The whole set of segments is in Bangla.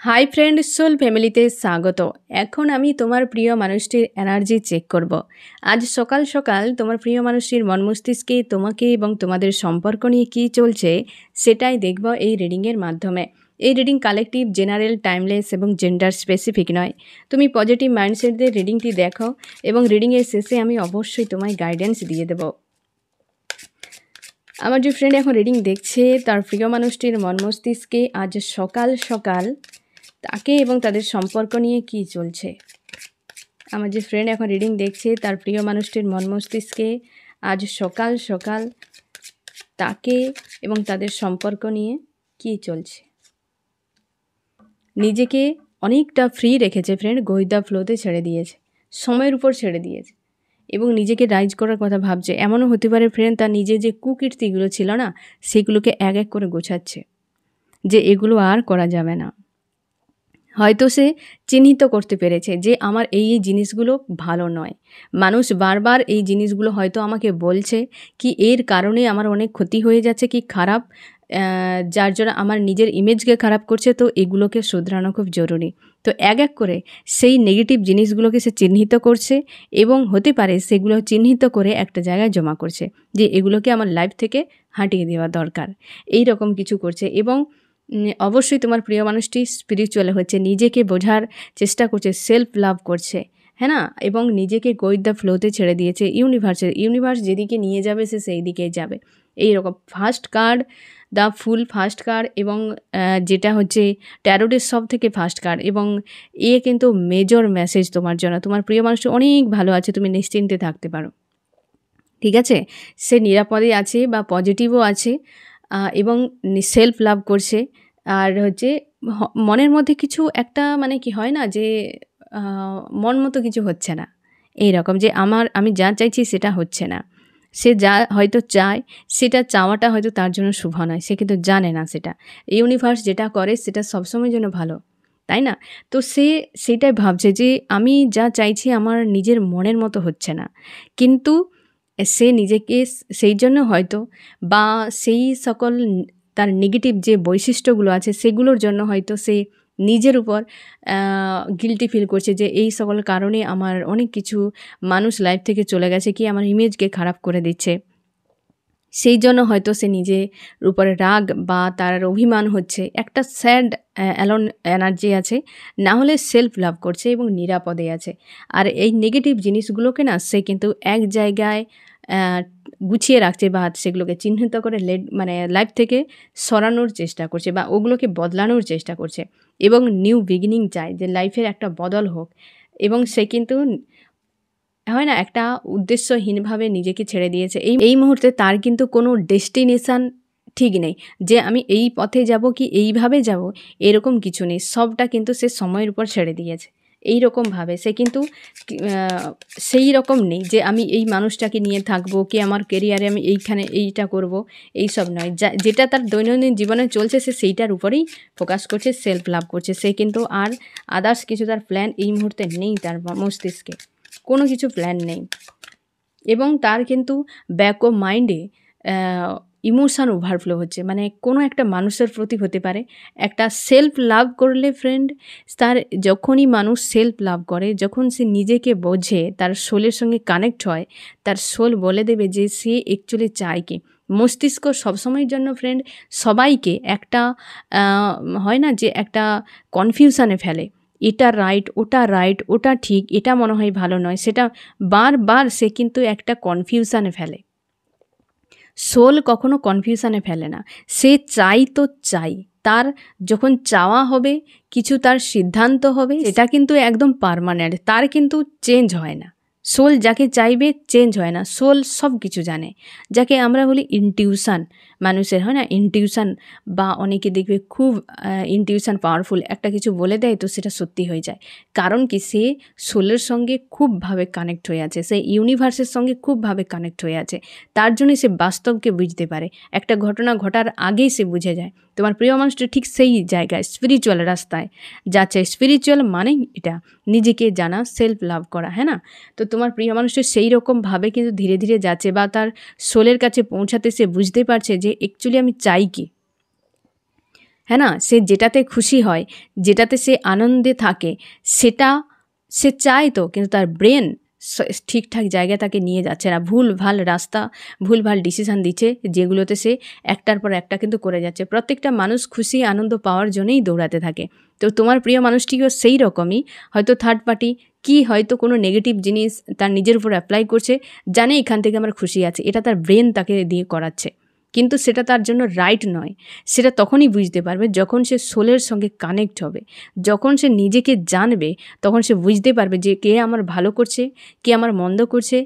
হাই ফ্রেন্ড, সোল ফ্যামিলিতে স্বাগত। এখন আমি তোমার প্রিয় মানুষটির এনার্জি চেক করব। আজ সকাল সকাল তোমার প্রিয় মানুষটির মন মস্তিষ্কে তোমাকে এবং তোমাদের সম্পর্ক নিয়ে কী চলছে সেটাই দেখব এই রিডিংয়ের মাধ্যমে। এই রিডিং কালেকটিভ, জেনারেল, টাইমলেস এবং জেন্ডার স্পেসিফিক নয়। তুমি পজিটিভ মাইন্ডসেট দিয়ে রিডিংটি দেখো এবং রিডিংয়ের শেষে আমি অবশ্যই তোমায় গাইডেন্স দিয়ে দেব। আমার যে ফ্রেন্ড এখন রিডিং দেখছে তার প্রিয় মানুষটির মন মস্তিষ্কে আজ সকাল সকাল তাকে এবং তাদের সম্পর্ক নিয়ে কী চলছে। আমার যে ফ্রেন্ড এখন রিডিং দেখছে তার প্রিয় মানুষটির মন মস্তিষ্কে আজ সকাল সকাল তাকে এবং তাদের সম্পর্ক নিয়ে কী চলছে। নিজেকে অনেকটা ফ্রি রেখেছে ফ্রেন্ড, গো দ্য ফ্লোতে ছেড়ে দিয়েছে, সময়ের উপর ছেড়ে দিয়েছে এবং নিজেকে রাইজ করার কথা ভাবছে। এমনও হতে পারে ফ্রেন্ড তার নিজের যে কুকীর্তিগুলো ছিল না সেগুলোকে এক এক করে গোছাচ্ছে, যে এগুলো আর করা যাবে না। হয়তো সে চিহ্নিত করতে পেরেছে যে আমার এই জিনিসগুলো ভালো নয়। মানুষ বারবার এই জিনিসগুলো হয়তো আমাকে বলছে কি এর কারণে আমার অনেক ক্ষতি হয়ে যাচ্ছে, কি খারাপ, যার জন্য আমার নিজের ইমেজকে খারাপ করছে। তো এগুলোকে শুধরানো খুব জরুরি। তো এক এক করে সেই নেগেটিভ জিনিসগুলোকে সে চিহ্নিত করছে এবং হতে পারে সেগুলো চিহ্নিত করে একটা জায়গায় জমা করছে যে এগুলোকে আমার লাইফ থেকে হাঁটিয়ে দেওয়া দরকার, এই রকম কিছু করছে। এবং অবশ্যই তোমার প্রিয় মানুষটি স্পিরিচুয়াল হচ্ছে, নিজেকে বোঝার চেষ্টা করছে, সেলফ লাভ করছে, হ্যাঁ না, এবং নিজেকে গো উইথ দ্য ফ্লোতে ছেড়ে দিয়েছে। ইউনিভার্স যেদিকে নিয়ে যাবে সে সেই দিকেই যাবে। এই রকম first card the full, first card, এবং যেটা হচ্ছে ট্যারোটের সব থেকে ফার্স্ট কার্ড। এবং কিন্তু মেজর মেসেজ তোমার জন্য। তোমার প্রিয় মানুষটি অনেক ভালো আছে, তুমি নিশ্চিন্তে থাকতে পারো, ঠিক আছে। সে নিরাপদে আছে বা পজিটিভও আছে এবং সেলফ লাভ করছে। আর হচ্ছে মনের মধ্যে কিছু একটা মানে কি হয় না যে মন মতো কিছু হচ্ছে না, এই রকম যে আমি যা চাইছি সেটা হচ্ছে না। সে যা হয়তো চায় সেটা চাওয়াটা হয়তো তার জন্য শুভ নয়, সে কিন্তু জানে না সেটা ইউনিভার্স যেটা করে সেটা সবসময়ের জন্য ভালো, তাই না। তো সে সেটাই ভাবছে যে আমি যা চাইছি আমার নিজের মনের মতো হচ্ছে না, কিন্তু সে নিজেকে সেই জন্য হয়তো বা সেই সকল তার নেগেটিভ যে বৈশিষ্ট্যগুলো আছে সেগুলোর জন্য হয়তো সে নিজের উপর গিল্টি ফিল করছে যে এই সকল কারণে আমার অনেক কিছু মানুষ লাইফ থেকে চলে গেছে, কি আমার ইমেজকে খারাপ করে দিচ্ছে। সেই জন্য হয়তো সে নিজের উপরে রাগ বা তার অভিমান হচ্ছে, একটা স্যাড অ্যালোন এনার্জি আছে, না হলে সেলফ লাভ করছে এবং নিরাপদে আছে। আর এই নেগেটিভ জিনিসগুলোকে না সে কিন্তু এক জায়গায় গুছিয়ে রাখছে বা সেগুলোকে চিহ্নিত করে মানে লাইফ থেকে সরানোর চেষ্টা করছে বা ওগুলোকে বদলানোর চেষ্টা করছে এবং নিউ বিগিনিং চায়, যে লাইফের একটা বদল হোক। এবং সে কিন্তু হয় না একটা উদ্দেশ্যহীনভাবে নিজেকে ছেড়ে দিয়েছে। এই মুহূর্তে তার কিন্তু কোনো ডেস্টিনেশান ঠিক নেই, যে আমি এই পথে যাব কি এইভাবে যাব, এরকম কিছু নেই। সবটা কিন্তু সে সময়ের উপর ছেড়ে দিয়েছে। এই রকমভাবে সে কিন্তু সেই রকম নেই যে আমি এই মানুষটাকে নিয়ে থাকবো, কি আমার কেরিয়ারে আমি এইখানে এইটা করব, এইসব নয়। যেটা তার দৈনন্দিন জীবনে চলছে সে সেইটার উপরেই ফোকাস করছে, সেলফ লাভ করছে। সে কিন্তু আর আদার্স কিছু তার প্ল্যান এই মুহূর্তে নেই, তার মস্তিষ্কে কোনো কিছু প্ল্যান নেই। এবং তার কিন্তু ব্যাক অফ মাইন্ডে ইমোশান ওভারফ্লো হচ্ছে, মানে কোনো একটা মানুষের প্রতি হতে পারে। একটা সেলফ লাভ করলে ফ্রেন্ড, তার যখনই মানুষ সেলফ লাভ করে, যখন সে নিজেকে বোঝে, তার সোলের সঙ্গে কানেক্ট হয়, তার সোল বলে দেবে যে সে অ্যাকচুয়ালি চায় কি। মস্তিষ্ক সবসময়ের জন্য ফ্রেন্ড সবাইকে একটা হয় না যে একটা কনফিউশানে ফেলে, এটা রাইট, ওটা ঠিক, এটা মনে হয় ভালো নয়, সেটা বারবার সে কিন্তু একটা কনফিউশানে ফেলে। সোল কখনো কনফিউশানে ফেলে না, সে চাই তো চাই। তার যখন চাওয়া হবে, কিছু তার সিদ্ধান্ত হবে, এটা কিন্তু একদম পার্মানেন্ট, তার কিন্তু চেঞ্জ হয় না। সোল যাকে চাইবে চেঞ্জ হয় না। সোল সব কিছু জানে, যাকে আমরা বলি ইনটিউশান। মানুষের হয় না ইনটিউশান, বা অনেকে দেখবে খুব ইনটিউশান পাওয়ারফুল, একটা কিছু বলে দেয় তো সেটা সত্যি হয়ে যায়। কারণ কি সে সোলের সঙ্গে খুবভাবে কানেক্ট হয়ে আছে, সে ইউনিভার্সের সঙ্গে খুবভাবে কানেক্ট হয়ে আছে। তার জন্যই সে বাস্তবকে বুঝতে পারে, একটা ঘটনা ঘটার আগেই সে বুঝে যায়। তোমার প্রিয় মানুষটা ঠিক সেই জায়গায় স্পিরিচুয়াল রাস্তায় যাচ্ছে। স্পিরিচুয়াল মানেই এটা নিজেকে জানা, সেলফ লাভ করা, হ্যাঁ না। তো তোমার প্রিয় মানুষটা সেই রকমভাবে কিন্তু ধীরে ধীরে যাচ্ছে, বা তার সোলের কাছে পৌঁছাতে সে বুঝতে পারছে যে অ্যাকচুয়ালি আমি চাই কি। হ্যাঁ না, সে যেটাতে খুশি হয়, যেটাতে সে আনন্দে থাকে, সেটা সে চায় তো, কিন্তু তার ব্রেন ঠিকঠাক জায়গায় তাকে নিয়ে যাচ্ছে না, ভুলভাল রাস্তা, ভুলভাল ডিসিশান দিচ্ছে, যেগুলোতে সে একটার পর একটা কিন্তু করে যাচ্ছে। প্রত্যেকটা মানুষ খুশি আনন্দ পাওয়ার জন্যই দৌড়াতে থাকে। তো তোমার প্রিয় মানুষটিও সেই রকমই, হয়তো থার্ড পার্টি কি হয়তো কোনো নেগেটিভ জিনিস তার নিজের উপর অ্যাপ্লাই করছে, জানে এখান থেকে আমার খুশি আছে, এটা তার ব্রেন তাকে দিয়ে করাচ্ছে, কিন্তু সেটা তার জন্য রাইট নয়। সেটা তখনই বুঝতে পারবে যখন সে সোলের সঙ্গে কানেক্ট হবে, যখন সে নিজেকে জানবে, তখন সে বুঝতে পারবে যে কে আমার ভালো করছে, কে আমার মন্দ করছে,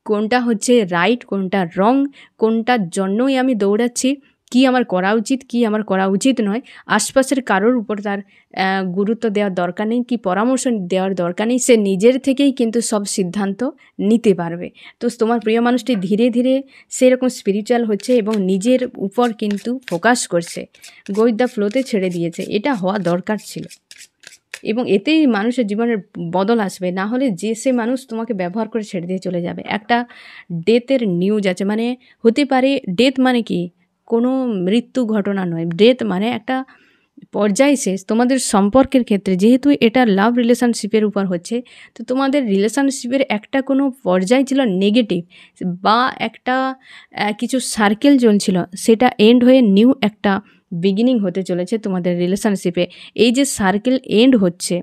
কোনটা হচ্ছে রাইট, কোনটা রং, কোনটার জন্যই আমি দৌড়াচ্ছি, কি আমার করা উচিত, কি আমার করা উচিত নয়। আশপাশের কারোর উপর তার গুরুত্ব দেওয়ার দরকার নেই, কি পরামর্শ দেওয়ার দরকার নেই, সে নিজের থেকেই কিন্তু সব সিদ্ধান্ত নিতে পারবে। তো তোমার প্রিয় মানুষটি ধীরে ধীরে সেরকম স্পিরিচুয়াল হচ্ছে এবং নিজের উপর কিন্তু ফোকাস করছে, গো উইথ দ্য ফ্লোতে ছেড়ে দিয়েছে। এটা হওয়া দরকার ছিল এবং এতেই মানুষের জীবনের বদল আসবে। না হলে যে সে মানুষ তোমাকে ব্যবহার করে ছেড়ে দিয়ে চলে যাবে। একটা ডেথের নিউজ আছে, মানে হতে পারে ডেথ মানে কি কোনো মৃত্যু ঘটনা নয়, ডেথ মানে একটা পর্যায় শেষ তোমাদের সম্পর্কের ক্ষেত্রে। যেহেতু এটা লাভ রিলেশনশিপের উপর হচ্ছে, তো তোমাদের রিলেশনশিপের একটা কোনো পর্যায় ছিল নেগেটিভ, বা একটা কিছু সার্কেল চলছিল, সেটা এন্ড হয়ে নিউ একটা বিগিনিং হতে চলেছে তোমাদের রিলেশনশিপে। এই যে সার্কেল এন্ড হচ্ছে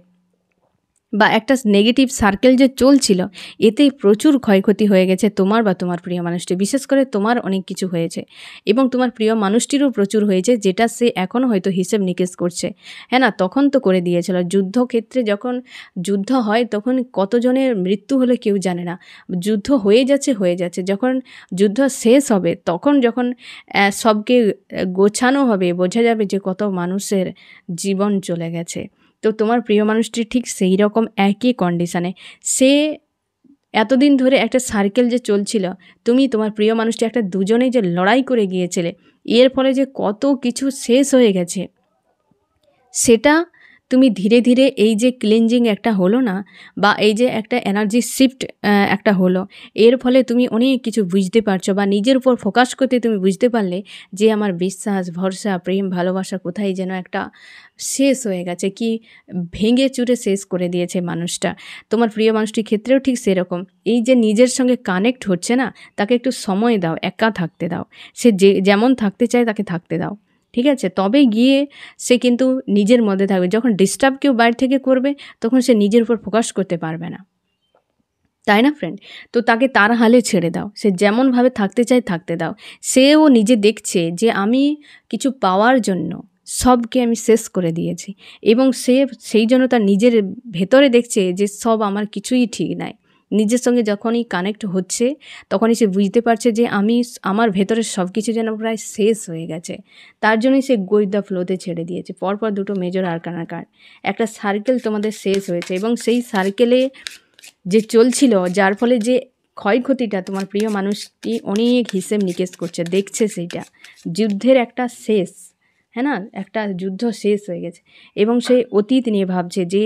বা একটা নেগেটিভ সার্কেল যে চলছিল, এতে প্রচুর ক্ষয়ক্ষতি হয়ে গেছে তোমার বা তোমার প্রিয় মানুষটি। বিশেষ করে তোমার অনেক কিছু হয়েছে এবং তোমার প্রিয় মানুষটিরও প্রচুর হয়েছে, যেটা সে এখনও হয়তো হিসেব নিকেশ করছে। হ্যাঁ না, তখন তো করে দিয়েছিল। যুদ্ধক্ষেত্রে যখন যুদ্ধ হয় তখন কতজনের মৃত্যু হলে কেউ জানে না, যুদ্ধ হয়ে যাচ্ছে, যখন যুদ্ধ শেষ হবে, তখন যখন সবকে গোছানো হবে, বোঝা যাবে যে কত মানুষের জীবন চলে গেছে। তো তোমার প্রিয় মানুষটি ঠিক সেই রকম একই কন্ডিশানে, সে এতদিন ধরে একটা সার্কেল যে চলছিল, তুমি তোমার প্রিয় মানুষটি একটা দুজনেই যে লড়াই করে গিয়েছিলে, এর ফলে যে কত কিছু শেষ হয়ে গেছে, সেটা তুমি ধীরে ধীরে এই যে ক্লিনজিং একটা হলো না, বা এই যে একটা এনার্জি শিফট একটা হলো, এর ফলে তুমি অনেক কিছু বুঝতে পারছো, বা নিজের উপর ফোকাস করতে তুমি বুঝতে পারলে যে আমার বিশ্বাস, ভরসা, প্রেম, ভালোবাসা কোথায় যেন একটা শেষ হয়ে গেছে, কি ভেঙে চুরে শেষ করে দিয়েছে মানুষটা। তোমার প্রিয় মানুষটির ক্ষেত্রেও ঠিক সেরকম, এই যে নিজের সঙ্গে কানেক্ট হচ্ছে না, তাকে একটু সময় দাও, একা থাকতে দাও, সে যেমন থাকতে চায় তাকে থাকতে দাও, ঠিক আছে? তবে গিয়ে সে কিন্তু নিজের মধ্যে থাকবে। যখন ডিস্টার্ব কেউ বাইরে থেকে করবে, তখন সে নিজের উপর ফোকাস করতে পারবে না, তাই না ফ্রেন্ড? তো তাকে তার হালে ছেড়ে দাও, সে যেমনভাবে থাকতে চায় থাকতে দাও। সেও নিজে দেখছে যে আমি কিছু পাওয়ার জন্য সবকে আমি শেষ করে দিয়েছি, এবং সে সেই জন্য তার নিজের ভেতরে দেখছে যে সব আমার কিছুই ঠিক নাই। নিজের সঙ্গে যখনই কানেক্ট হচ্ছে, তখনই সে বুঝতে পারছে যে আমার ভেতরে সব কিছু যেন প্রায় শেষ হয়ে গেছে। তার জন্যই সে গো উইথ দ্য ফ্লোতে ছেড়ে দিয়েছে। পরপর দুটো মেজর আরকানা কার্ড, একটা সার্কেল তোমাদের শেষ হয়েছে, এবং সেই সার্কেলে যে চলছিল, যার ফলে যে ক্ষয়ক্ষতিটা তোমার প্রিয় মানুষটি অনেক হিসেব নিকেশ করছে, দেখছে সেইটা যুদ্ধের একটা শেষ, হ্যাঁ না, একটা যুদ্ধ শেষ হয়ে গেছে, এবং সেই অতীত নিয়ে ভাবছে যে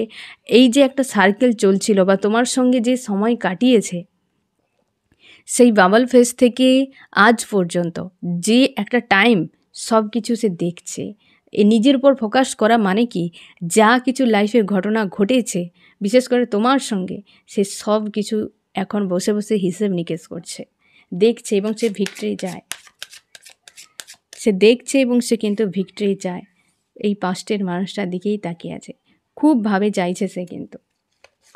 এই যে একটা সার্কেল চলছিল, বা তোমার সঙ্গে যে সময় কাটিয়েছে, সেই বাবল ফেস থেকে আজ পর্যন্ত যে একটা টাইম, সব কিছু সে দেখছে। নিজের উপর ফোকাস করা মানে কি, যা কিছু লাইফে ঘটনা ঘটেছে বিশেষ করে তোমার সঙ্গে, সে সব কিছু এখন বসে বসে হিসেব নিকেশ করছে, দেখছে, এবং সে ভিক্টরি চায়। সে দেখছে এবং সে কিন্তু ভিক্টরি চায়। এই পাস্টের মানুষটার দিকেই তাকিয়ে আছে, খুব ভাবে চাইছে, সে কিন্তু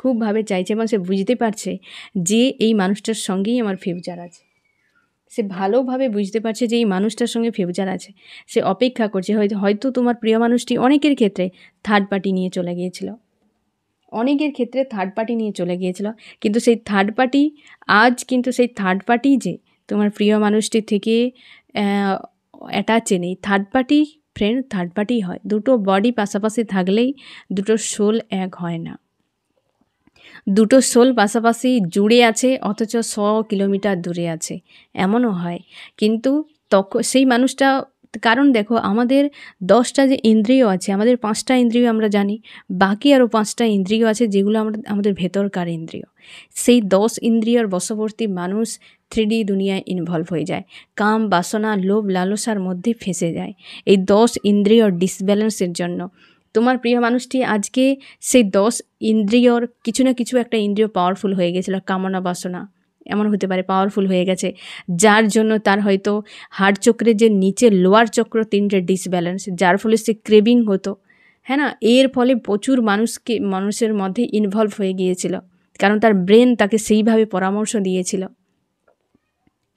খুব ভাবে চাইছে, এবং সে বুঝতে পারছে যে এই মানুষটার সঙ্গেই আমার ফিউচার আছে। সে ভালোভাবে বুঝতে পারছে যে এই মানুষটার সঙ্গে ফিউচার আছে। সে অপেক্ষা করছে, হয়তো তোমার প্রিয় মানুষটি অনেকের ক্ষেত্রে থার্ড পার্টি নিয়ে চলে গিয়েছিল, অনেকের ক্ষেত্রে থার্ড পার্টি নিয়ে চলে গিয়েছিল, কিন্তু সেই থার্ড পার্টি আজ কিন্তু সেই থার্ড পার্টি যে তোমার প্রিয় মানুষটির থেকে অ্যাটাচে নেই। Third party friend third party হয়, দুটো বডি পাশাপাশি থাকলেই দুটো সোল এক হয় না। দুটো সোল পাশাপাশি জুড়ে আছে, অথচ 100 কিলোমিটার দূরে আছে, এমনও হয়। কিন্তু তখন সেই মানুষটা কারণ দেখো আমাদের 10টা যে ইন্দ্রিয় আছে, আমাদের 5টা ইন্দ্রিয় আমরা জানি, বাকি আরও 5টা ইন্দ্রিয় আছে যেগুলো আমাদের ভেতরকার ইন্দ্রিয়। সেই 10 ইন্দ্রিয়র বশবর্তী মানুষ 3D দুনিয়ায় ইনভলভ হয়ে যায়, কাম বাসনা লোভ লালসার মধ্যে ফেঁসে যায়। এই 10 ইন্দ্রিয়র ডিসব্যালেন্সের জন্য তোমার প্রিয় মানুষটি আজকে সেই 10 ইন্দ্রিয়র কিছু না কিছু একটা ইন্দ্রিয় পাওয়ারফুল হয়ে গেছিলো, কামনা বাসনা এমন হতে পারে পাওয়ারফুল হয়ে গেছে, যার জন্য তার হয়তো হার্ট চক্রের যে নিচে লোয়ার চক্র 3টে ডিসব্যালেন্স, যার ফলে সে ক্রেভিং হতো, হ্যাঁ না, এর ফলে প্রচুর মানুষের মধ্যে ইনভলভ হয়ে গিয়েছিল, কারণ তার ব্রেন তাকে সেইভাবে পরামর্শ দিয়েছিল।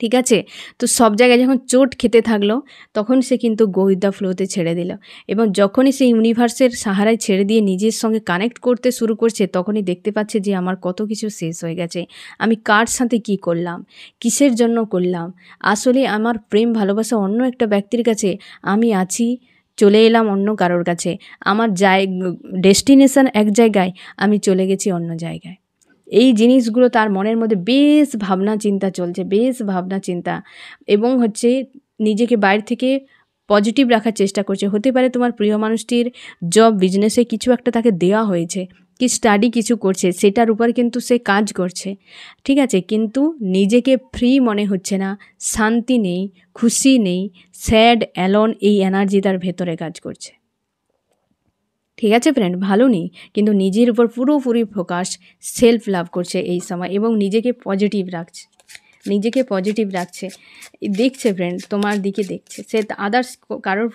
ঠিক আছে, তো সব জায়গায় যখন চোট খেতে থাকলো তখন সে কিন্তু গো উইথ দ্য ফ্লোতে ছেড়ে দিল, এবং যখনই সে ইউনিভার্সের সাহারায় ছেড়ে দিয়ে নিজের সঙ্গে কানেক্ট করতে শুরু করছে তখনই দেখতে পাচ্ছে যে আমার কত কিছু শেষ হয়ে গেছে, আমি কার সাথে কি করলাম, কিসের জন্য করলাম, আসলে আমার প্রেম ভালোবাসা অন্য একটা ব্যক্তির কাছে, আমি আছি চলে এলাম অন্য কারোর কাছে, আমার ডেস্টিনেশন এক জায়গায়, আমি চলে গেছি অন্য জায়গায়। এই জিনিসগুলো তার মনের মধ্যে বেশ ভাবনা চিন্তা চলছে, বেশ ভাবনা চিন্তা, এবং নিজেকে বাইরে থেকে পজিটিভ রাখার চেষ্টা করছে। হতে পারে তোমার প্রিয় মানুষটির জব বিজনেসে কিছু একটা তাকে দেওয়া হয়েছে, কি স্টাডি কিছু করছে, সেটার উপর কিন্তু সে কাজ করছে, ঠিক আছে, কিন্তু নিজেকে ফ্রি মনে হচ্ছে না, শান্তি নেই, খুশি নেই, স্যাড অ্যালোন, এই এনার্জি তার ভেতরে কাজ করছে। ঠিক আছে ফ্রেন্ড, ভালো নেই, কিন্তু নিজের উপর পুরোপুরি ফোকাস, সেলফ লাভ করছে এই সময়, এবং নিজেকে পজিটিভ রাখছে, দেখছে ফ্রেন্ড, তোমার দিকে দেখছে, সে আদার্স কারোর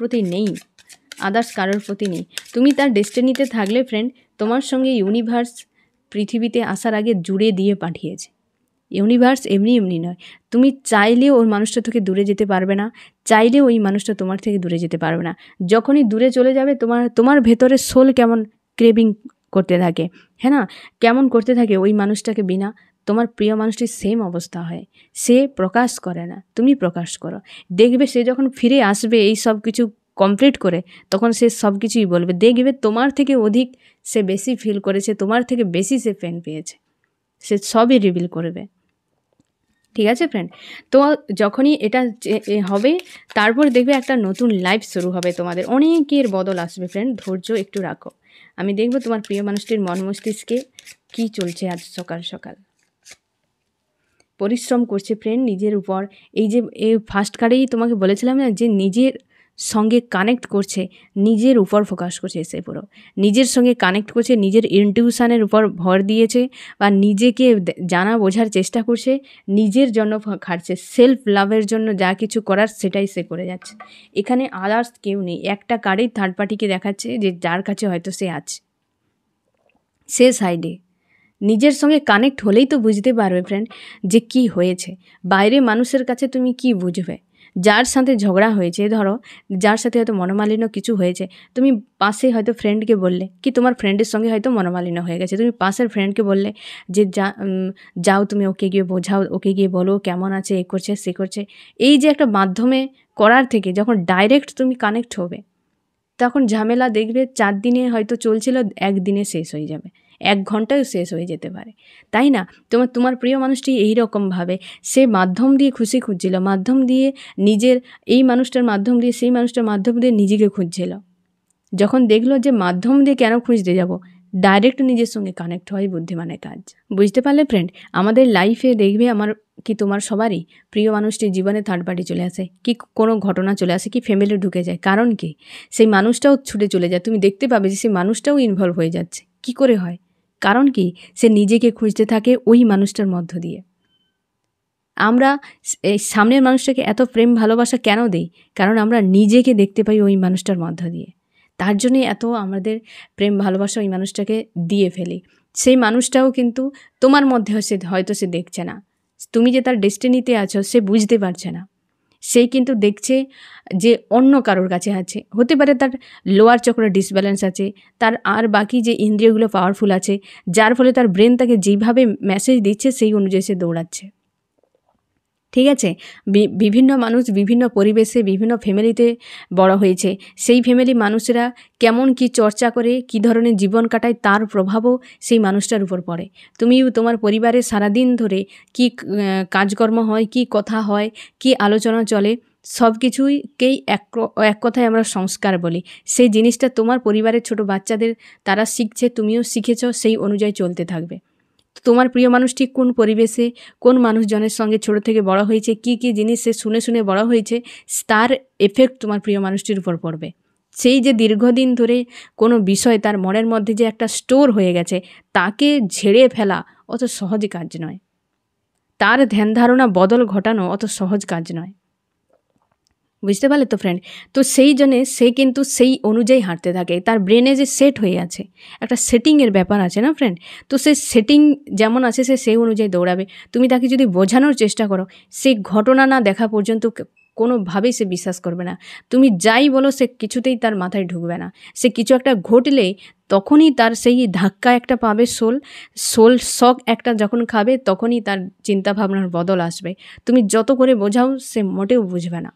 প্রতি নেই, তুমি তার ডেস্টিনিতে থাকলে ফ্রেন্ড, তোমার সঙ্গে ইউনিভার্স পৃথিবীতে আসার আগে জুড়ে দিয়ে পাঠিয়েছে। ইউনিভার্স এমনি নয়, তুমি চাইলেও ওই মানুষটা থেকে দূরে যেতে পারবে না, চাইলেও ওই মানুষটা তোমার থেকে দূরে যেতে পারবে না। যখনই দূরে চলে যাবে তোমার ভেতরে সোল কেমন ক্রেভিং করতে থাকে, হ্যাঁ না, কেমন করতে থাকে ওই মানুষটাকে বিনা। তোমার প্রিয় মানুষটির সেম অবস্থা হয়, সে প্রকাশ করে না, তুমি প্রকাশ করো, দেখবে সে যখন ফিরে আসবে এই সব কিছু কমপ্লিট করে, তখন সে সব কিছুই বলবে, দেখবে তোমার থেকে অধিক সে বেশি ফিল করেছে, তোমার থেকে বেশি সে পেন পেয়েছে, সে সবই রিভিল করবে। ঠিক আছে ফ্রেন্ড, তো যখনই এটা হবে তারপর দেখবে একটা নতুন লাইফ শুরু হবে, তোমাদের অনেকের বদল আসবে ফ্রেন্ড, ধৈর্য একটু রাখো। আমি দেখব তোমার প্রিয় মানুষটির মন মস্তিষ্কে কী চলছে আজ সকাল সকাল। পরিশ্রম করছে ফ্রেন্ড নিজের উপর, এই ফার্স্ট কার্ডেই তোমাকে বলেছিলাম না যে নিজের সঙ্গে কানেক্ট করছে, নিজের উপর ফোকাস করছে, এসে পুরো নিজের সঙ্গে কানেক্ট করছে, নিজের ইনটিউশনের উপর ভর দিয়েছে, বা নিজেকে জানা বোঝার চেষ্টা করছে, নিজের জন্য খাটছে, সেলফ লাভের জন্য যা কিছু করার সেটাই সে করে যাচ্ছে। এখানে আদার্স কেউ নেই, একটা কার্ডেই থার্ড পার্টিকে দেখাচ্ছে যে যার কাছে হয়তো সে আছে, সে সাইডে। নিজের সঙ্গে কানেক্ট হলেই তো বুঝতে পারবে ফ্রেন্ড যে কি হয়েছে। বাইরে মানুষের কাছে তুমি কি বুঝবে, যার সাথে ঝগড়া হয়েছে, ধরো যার সাথে হয়তো মনোমালিন্য কিছু হয়েছে, তুমি পাশে হয়তো ফ্রেন্ডকে বললে, কি তোমার ফ্রেন্ডের সঙ্গে হয়তো মনোমালিন্য হয়ে গেছে, তুমি পাশের ফ্রেন্ডকে বললে যে যাও তুমি ওকে গিয়ে বোঝাও, ওকে গিয়ে বলো কেমন আছে, এ করছে সে করছে। এই যে একটা মাধ্যমে করার থেকে যখন ডাইরেক্ট তুমি কানেক্ট হবে, তখন ঝামেলা দেখবে 4 দিনে হয়তো চলছিল, 1 দিনে শেষ হয়ে যাবে, 1 ঘন্টায় শেষ হয়ে যেতে পারে, তাই না? তোমার প্রিয় মানুষটি এইরকমভাবে সে মাধ্যম দিয়ে খুশি খুঁজছিল, মাধ্যম দিয়ে নিজের এই মানুষটার মাধ্যম দিয়ে সেই মানুষটার মাধ্যম দিয়ে নিজেকে খুঁজছিল। যখন দেখলো যে মাধ্যম দিয়ে কেন খুঁজতে যাব, ডাইরেক্ট নিজের সঙ্গে কানেক্ট হয় বুদ্ধিমানের কাজ। বুঝতে পারলে ফ্রেন্ড, আমাদের লাইফে দেখবে কি তোমার সবারই প্রিয় মানুষটির জীবনে থার্ড পার্টি চলে আসে, কি কোনো ঘটনা চলে আসে, কি ফ্যামিলি ঢুকে যায়, কারণ কি সেই মানুষটাও ছুটে চলে যায়, তুমি দেখতে পাবে যে সেই মানুষটাও ইনভলভ হয়ে যাচ্ছে। কি করে হয়? কারণ কি সে নিজেকে খুঁজতে থাকে ওই মানুষটার মধ্য দিয়ে। আমরা এই সামনের মানুষটাকে এত প্রেম ভালোবাসা কেন দেই? কারণ আমরা নিজেকে দেখতে পাই ওই মানুষটার মধ্য দিয়ে, তার জন্যই এত আমাদের প্রেম ভালোবাসা ওই মানুষটাকে দিয়ে ফেলি। সেই মানুষটাও কিন্তু তোমার মধ্যে হয়তো সে দেখছে না, তুমি যে তার ডেস্টিনিতে আছো সে বুঝতে পারছে না, সে কিন্তু দেখছে যে অন্য কারোর কাছে আছে। হতে পারে তার লোয়ার চক্র ডিসব্যালেন্স আছে, তার আর বাকি যে ইন্দ্রিয়গুলো পাওয়ারফুল আছে, যার ফলে তার ব্রেন তাকে যেইভাবে মেসেজ দিচ্ছে সেই অনুযায়ী সে দৌড়াচ্ছে। ঠিক আছে, বিভিন্ন মানুষ বিভিন্ন পরিবেশে বিভিন্ন ফ্যামিলিতে বড় হয়েছে, সেই ফ্যামিলি মানুষেরা কেমন কি চর্চা করে, কি ধরনের জীবন কাটায়, তার প্রভাবও সেই মানুষটার উপর পড়ে। তুমিও তোমার পরিবারে সারাদিন ধরে কি কাজকর্ম হয়, কি কথা হয়, কি আলোচনা চলে, সব কিছুকেই এক কথায় আমরা সংস্কার বলি। সেই জিনিসটা তোমার পরিবারের ছোট বাচ্চাদের তারা শিখছে, তুমিও শিখেছ, সেই অনুযায়ী চলতে থাকবে। তোমার প্রিয় মানুষটি কোন পরিবেশে, কোন মানুষজনের সঙ্গে ছোট থেকে বড় হয়েছে, কি কি জিনিস সে শুনে শুনে বড় হয়েছে, তার এফেক্ট তোমার প্রিয় মানুষটির উপর পড়বে। সেই যে দীর্ঘদিন ধরে কোনো বিষয় তার মনের মধ্যে যে একটা স্টোর হয়ে গেছে, তাকে ঝেড়ে ফেলা অত সহজ কাজ নয়। তার ধ্যান ধারণা বদল ঘটানো অত সহজ কাজ নয়। বুঝতে পারলে তো ফ্রেন্ড? তো সেই জন্যে সে কিন্তু সেই অনুযায়ী হাঁটতে থাকে। তার ব্রেনে যে সেট হয়ে আছে, একটা সেটিংয়ের ব্যাপার আছে না ফ্রেন্ড? তো সে সেটিং যেমন আছে সে সেই অনুযায়ী দৌড়াবে। তুমি তাকে যদি বোঝানোর চেষ্টা করো, সে ঘটনা না দেখা পর্যন্ত কোনোভাবেই সে বিশ্বাস করবে না। তুমি যাই বলো সে কিছুতেই তার মাথায় ঢুকবে না। সে কিছু একটা ঘটলে তখনই তার সেই ধাক্কা একটা পাবে, সোল শক একটা যখন খাবে তখনই তার চিন্তাভাবনার বদল আসবে। তুমি যত করে বোঝাও সে মোটেও বুঝবে না।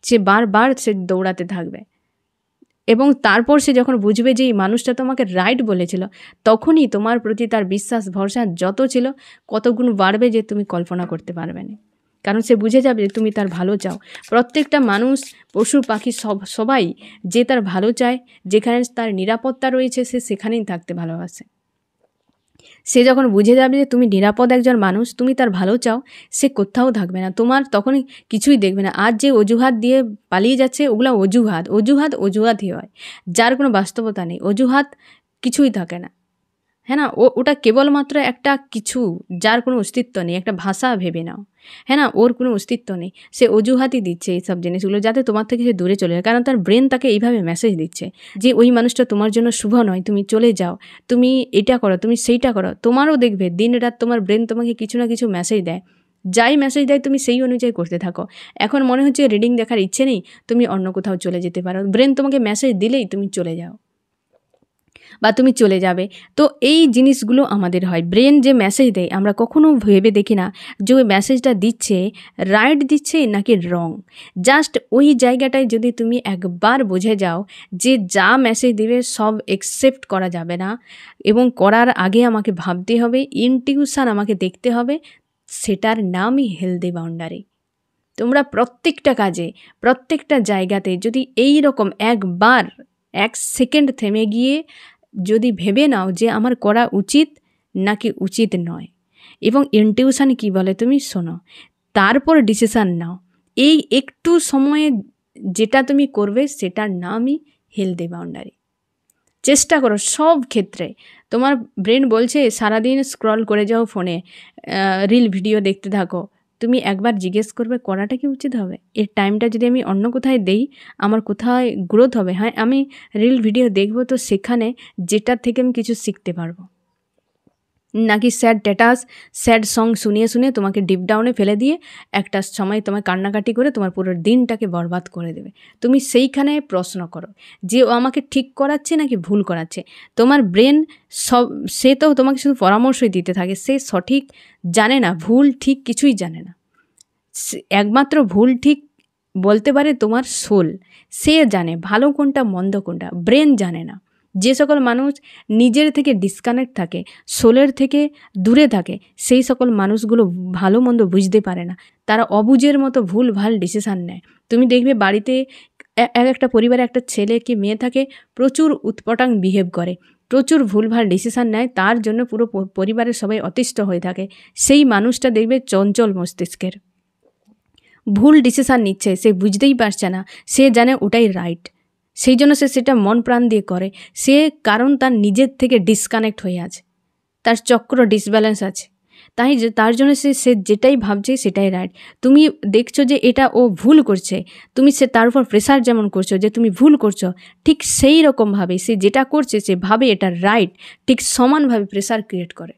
সে বারবার সে দৌড়াতে থাকবে এবং তারপর সে যখন বুঝবে যে এই মানুষটা তোমাকে রাইট বলেছিল, তখনই তোমার প্রতি তার বিশ্বাস ভরসা যত ছিল কত গুণ বাড়বে যে তুমি কল্পনা করতে পারবে না। কারণ সে বুঝে যাবে যে তুমি তার ভালো চাও। প্রত্যেকটা মানুষ, পশু পাখি সবাই যে তার ভালো চায়, যেখানে তার নিরাপত্তা রয়েছে সে সেখানেই থাকতে ভালোবাসে। সে যখন বুঝে যাবে যে তুমি নিরাপদ একজন মানুষ, তুমি তার ভালো চাও, সে কোথাও থাকবে না, তোমার তখনই কিছুই দেখবে না। আজ যে অজুহাত দিয়ে পালিয়ে যাচ্ছে ওগুলো অজুহাতই হয়, যার কোনো বাস্তবতা নেই। অজুহাত কিছুই থাকে না, হ্যাঁ না? ওটা কেবলমাত্র একটা কিছু যার কোনো অস্তিত্ব নেই, একটা ভাষা ভেবে নাও, হ্যাঁ না? ওর কোনো অস্তিত্ব নেই। সে অজুহাতই দিচ্ছে এই সব জিনিসগুলো যাতে তোমার থেকে সে দূরে চলে যায়। কারণ তার ব্রেন তাকে এইভাবে মেসেজ দিচ্ছে যে ওই মানুষটা তোমার জন্য শুভ নয়, তুমি চলে যাও, তুমি এটা করো, তুমি সেইটা করো। তোমারও দেখবে দিন রাত তোমার ব্রেন তোমাকে কিছু না কিছু মেসেজ দেয়। যাই মেসেজ দেয় তুমি সেই অনুযায়ী করতে থাকো। এখন মনে হচ্ছে রিডিং দেখার ইচ্ছে নেই, তুমি অন্য কোথাও চলে যেতে পারো। ব্রেন তোমাকে মেসেজ দিলেই তুমি চলে যাও বা তুমি চলে যাবে। তো এই জিনিসগুলো আমাদের হয়। ব্রেন যে মেসেজ দেয় আমরা কখনো ভেবে দেখি না যে ওই মেসেজটা দিচ্ছে রাইট দিচ্ছে নাকি রং। জাস্ট ওই জায়গাটায় যদি তুমি একবার বুঝে যাও যে যা মেসেজ দেবে সব একসেপ্ট করা যাবে না এবং করার আগে আমাকে ভাবতে হবে, ইনটিউশন আমাকে দেখতে হবে, সেটার নামই হেলদি বাউন্ডারি। তোমরা প্রত্যেকটা কাজে, প্রত্যেকটা জায়গাতে যদি এই রকম একবার 1 সেকেন্ড থেমে গিয়ে যদি ভেবে নাও যে আমার করা উচিত নাকি উচিত নয়, এবং ইনটিউশন কি বলে তুমি শোনো, তারপর ডিসিশান নাও। এই একটু সময়ে যেটা তুমি করবে সেটার নামই হেলদি বাউন্ডারি। চেষ্টা করো সব ক্ষেত্রে। তোমার ব্রেন বলছে সারাদিন স্ক্রল করে যাও ফোনে, রিল ভিডিও দেখতে থাকো, তুমি একবার জিজ্ঞেস করবে করাটা কি উচিত হবে? এর টাইমটা যদি আমি অন্য কোথায় দেই আমার কোথায় গ্রোথ হবে? হ্যাঁ, আমি রিল ভিডিও দেখবো তো সেখানে যেটার থেকে আমি কিছু শিখতে পারবো, নাকি স্যাড স্ট্যাটাস, স্যাড সং শুনিয়ে শুনিয়ে তোমাকে ডিপ ডাউনে ফেলে দিয়ে একটা সময় তোমার কান্নাকাটি করে তোমার পুরো দিনটাকে বরবাদ করে দেবে। তুমি সেইখানে প্রশ্ন করো যে ও আমাকে ঠিক করাচ্ছে নাকি ভুল করাচ্ছে। তোমার ব্রেন সে তো তোমাকে শুধু পরামর্শই দিতে থাকে, সে সঠিক জানে না, ভুল ঠিক কিছুই জানে না। একমাত্র ভুল ঠিক বলতে পারে তোমার সোল, সে জানে ভালো কোনটা মন্দ কোনটা, ব্রেন জানে না। যে সকল মানুষ নিজের থেকে ডিসকানেক্ট থাকে, সোলের থেকে দূরে থাকে, সেই সকল মানুষগুলো ভালো মন্দ বুঝতে পারে না, তারা অবুঝের মতো ভুল ভাল ডিসিশান নেয়। তুমি দেখবে বাড়িতে একটা পরিবারে একটা ছেলে কি মেয়ে থাকে, প্রচুর উৎপটাং বিহেভ করে, প্রচুর ভুলভাল ডিসিশান নেয়, তার জন্য পুরো পরিবারের সবাই অতিষ্ঠ হয়ে থাকে। সেই মানুষটা দেখবে চঞ্চল মস্তিষ্কের, ভুল ডিসিশান নিচ্ছে, সে বুঝতেই পারছে না, সে জানে ওটাই রাইট, সেই জন্য সে সেটা মন প্রাণ দিয়ে করে। সে কারণ তার নিজের থেকে ডিসকানেক্ট হয়ে আছে, তার চক্র ডিসব্যালেন্স আছে, তার জন্য সে যেটাই ভাবছে সেটাই রাইট। তুমি দেখছো যে এটা ও ভুল করছে, তুমি তার উপর প্রেশার যেমন করছো যে তুমি ভুল করছো, ঠিক সেই রকমভাবে সে যেটা করছে সে ভাবে এটা রাইট, ঠিক সমানভাবে প্রেশার ক্রিয়েট করে।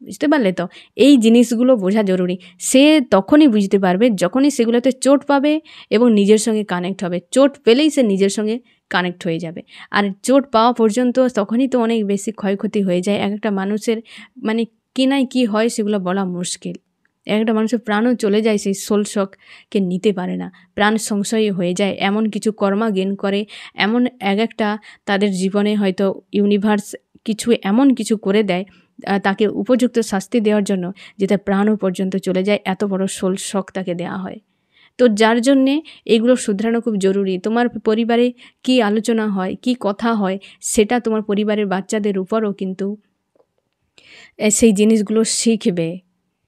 বুঝতে পারলে তো? এই জিনিসগুলো বোঝা জরুরি। সে তখনই বুঝতে পারবে যখনই সেগুলোতে চোট পাবে এবং নিজের সঙ্গে কানেক্ট হবে। চোট পেলেই সে নিজের সঙ্গে কানেক্ট হয়ে যাবে। আর চোট পাওয়া পর্যন্ত তখনই তো অনেক বেশি ক্ষয়ক্ষতি হয়ে যায়। একটা মানুষের মানে কি হয় সেগুলো বলা মুশকিল। একটা মানুষের প্রাণও চলে যায়, সেই সোল শককে নিতে পারে না, প্রাণ সংশয় হয়ে যায়। এমন কিছু কর্মা গেন করে, এমন একটা তাদের জীবনে হয়তো ইউনিভার্স এমন কিছু করে দেয় তাকে উপযুক্ত শাস্তি দেওয়ার জন্য, যেটা প্রাণও পর্যন্ত চলে যায়, এত বড় সোল শক তাকে দেওয়া হয়। তো যার জন্যে এগুলো শুধরানো খুব জরুরি। তোমার পরিবারে কি আলোচনা হয়, কি কথা হয়, সেটা তোমার পরিবারের বাচ্চাদের উপরও কিন্তু সেই জিনিসগুলো শিখবে।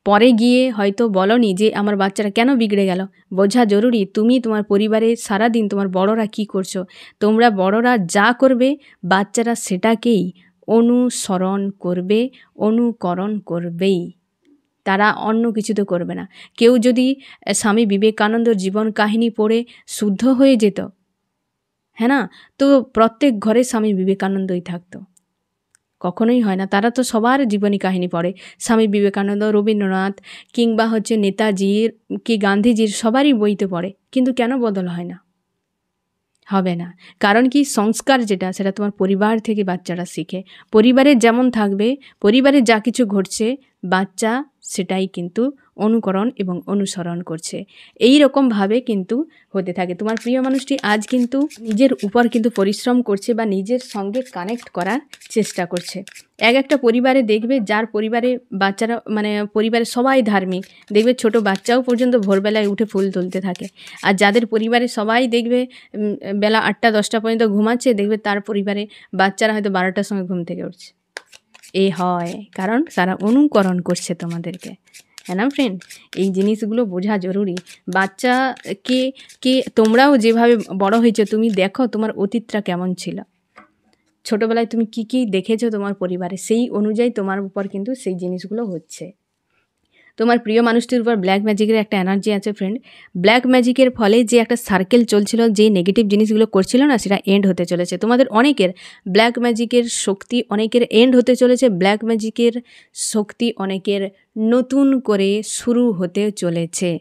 পরে গিয়ে হয়তো বলনি যে আমার বাচ্চারা কেন বিগড়ে গেল, বোঝা জরুরি তুমি তোমার পরিবারে সারাদিন তোমার বড়রা কি করছো। তোমরা বড়রা যা করবে বাচ্চারা সেটাকেই অনুসরণ করবে, অনুকরণ করবেই, তারা অন্য কিছু তো করবে না। কেউ যদি স্বামী বিবেকানন্দর জীবন কাহিনী পড়ে শুদ্ধ হয়ে যেত, হ্যাঁ না, তো প্রত্যেক ঘরে স্বামী বিবেকানন্দই থাকতো। কখনোই হয় না। তারা তো সবার জীবনী কাহিনী পড়ে, স্বামী বিবেকানন্দ, রবীন্দ্রনাথ কিংবা হচ্ছে নেতাজির কি গান্ধীজির, সবারই বইতে পড়ে, কিন্তু কেন বদল হয় না? হবে না। কারণ কি, সংস্কার যেটা সেটা তোমার পরিবার থেকে বাচ্চারা শিখে। পরিবারে যেমন থাকবে, পরিবারে যা কিছু ঘটছে বাচ্চা সেটাই কিন্তু অনুকরণ এবং অনুসরণ করছে। এই রকমভাবে কিন্তু হতে থাকে। তোমার প্রিয় মানুষটি আজ কিন্তু নিজের উপর কিন্তু পরিশ্রম করছে বা নিজের সঙ্গে কানেক্ট করার চেষ্টা করছে। একটা পরিবারে দেখবে যার পরিবারে বাচ্চারা মানে পরিবারে সবাই ধার্মিক, দেখবে ছোট বাচ্চাও পর্যন্ত ভোরবেলায় উঠে ফুল তুলতে থাকে। আর যাদের পরিবারে সবাই দেখবে বেলা 8টা-10টা পর্যন্ত ঘুমাচ্ছে, দেখবে তার পরিবারে বাচ্চারা হয়তো 12টার সময় ঘুম থেকে উঠছে। হয় কারণ তারা অনুকরণ করছে তোমাদেরকে, হ্যাঁ না ফ্রেন্ড? এই জিনিসগুলো বোঝা জরুরি। বাচ্চাকে তোমরাও যেভাবে বড় হয়েছো, তুমি দেখো তোমার অতীতটা কেমন ছিল, ছোটোবেলায় তুমি কি কি দেখেছো তোমার পরিবারে, সেই অনুযায়ী তোমার উপর কিন্তু সেই জিনিসগুলো হচ্ছে। তোমার প্রিয় মানুষটির উপর ব্ল্যাক ম্যাজিকের একটা এনার্জি আছে ফ্রেন্ড। ব্ল্যাক ম্যাজিকের ফলে যে একটা সার্কেল চলছিল, যে নেগেটিভ জিনিসগুলো করছিল না, সেটা এন্ড হতে চলেছে। তোমাদের অনেকের ব্ল্যাক ম্যাজিকের শক্তি অনেকের এন্ড হতে চলেছে। ব্ল্যাক ম্যাজিকের শক্তি অনেকের নতুন করে শুরু হতে চলেছে।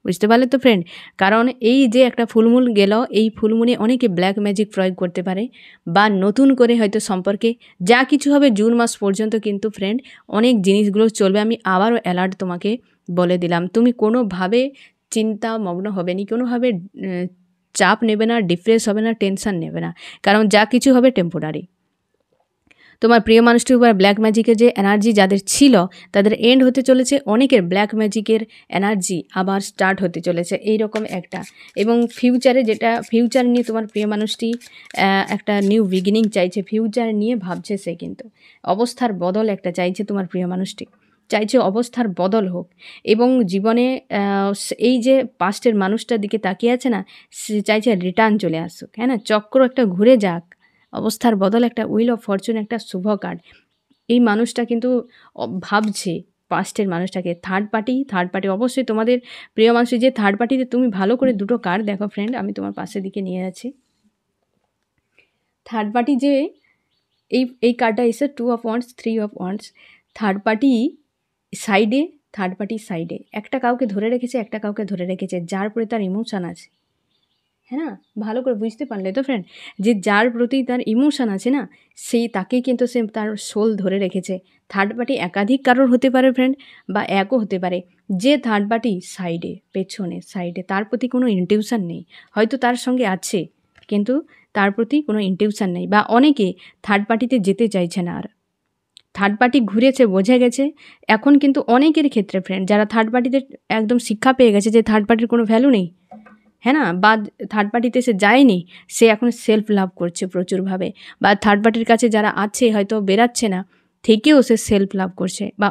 বুঝতে পারলে তো ফ্রেন্ড? কারণ এই যে একটা ফুলমুন গেল, এই ফুলমুনে অনেকে ব্ল্যাক ম্যাজিক প্রয়োগ করতে পারে বা নতুন করে হয়তো সম্পর্কে যা কিছু হবে জুন মাস পর্যন্ত কিন্তু ফ্রেন্ড অনেক জিনিসগুলো চলবে। আমি আবারও অ্যালার্ট তোমাকে বলে দিলাম, তুমি কোনোভাবে চিন্তামগ্ন হবে না, কোনোভাবে চাপ নেবে না, ডিপ্রেস হবে না, টেনশন নেবে না, কারণ যা কিছু হবে টেম্পোরারি। তোমার প্রিয় মানুষটির উপর ব্ল্যাক ম্যাজিকের যে এনার্জি যাদের ছিল তাদের এন্ড হতে চলেছে, অনেকের ব্ল্যাক ম্যাজিকের এনার্জি আবার স্টার্ট হতে চলেছে, এই রকম একটা। এবং ফিউচারে যেটা ফিউচার নিয়ে তোমার প্রিয় মানুষটি একটা নিউ বিগিনিং চাইছে, ফিউচার নিয়ে ভাবছে সে, কিন্তু অবস্থার বদল একটা চাইছে তোমার প্রিয় মানুষটি, চাইছে অবস্থার বদল হোক এবং জীবনে এই যে পাস্টের মানুষটার দিকে তাকিয়ে আছে না, সে চাইছে রিটার্ন চলে আসুক, হ্যাঁ না, চক্র একটা ঘুরে যাক, অবস্থার বদল, একটা উইল অফ ফরচুন, একটা শুভ কার্ড। এই মানুষটা কিন্তু ভাবছে পাস্টের মানুষটাকে। থার্ড পার্টি অবশ্যই তোমাদের প্রিয় মানুষ। যে থার্ড পার্টিতে তুমি ভালো করে দুটো কার্ড দেখো ফ্রেন্ড, আমি তোমার পাশের দিকে নিয়ে যাচ্ছি। থার্ড পার্টি যে এই কার্ডটা এসে 2 of wands, 3 of wands. Third party সাইডে একটা কাউকে ধরে রেখেছে, একটা কাউকে ধরে রেখেছে, যার প্রতি তার ইমোশান আছে, হ্যাঁ না, ভালো করে বুঝতে পারলে তো ফ্রেন্ড? যে যার প্রতি তার ইমোশান আছে না, সেই তাকেই কিন্তু সে তার সোল ধরে রেখেছে। থার্ড পার্টি একাধিক কারোর হতে পারে ফ্রেন্ড, বা একও হতে পারে। যে থার্ড পার্টি পেছনে সাইডে, তার প্রতি কোনো ইনটিউশন নেই, হয়তো তার সঙ্গে আছে কিন্তু তার প্রতি কোনো ইনটিউশন নেই, বা অনেকে থার্ড পার্টিতে যেতে চাইছে না। আর থার্ড পার্টি ঘুরেছে, বোঝা গেছে এখন কিন্তু অনেকের ক্ষেত্রে ফ্রেন্ড, যারা থার্ড পার্টিতে একদম শিক্ষা পেয়ে গেছে যে থার্ড পার্টির কোনো ভ্যালু নেই, হ্যাঁ না, বা থার্ড পার্টিতে সে যায়নি, সে এখন সেলফ লাভ করছে প্রচুরভাবে, বা থার্ড পার্টির কাছে যারা আছে হয়তো বেরাচ্ছে না থেকেও সে সেলফ লাভ করছে, বা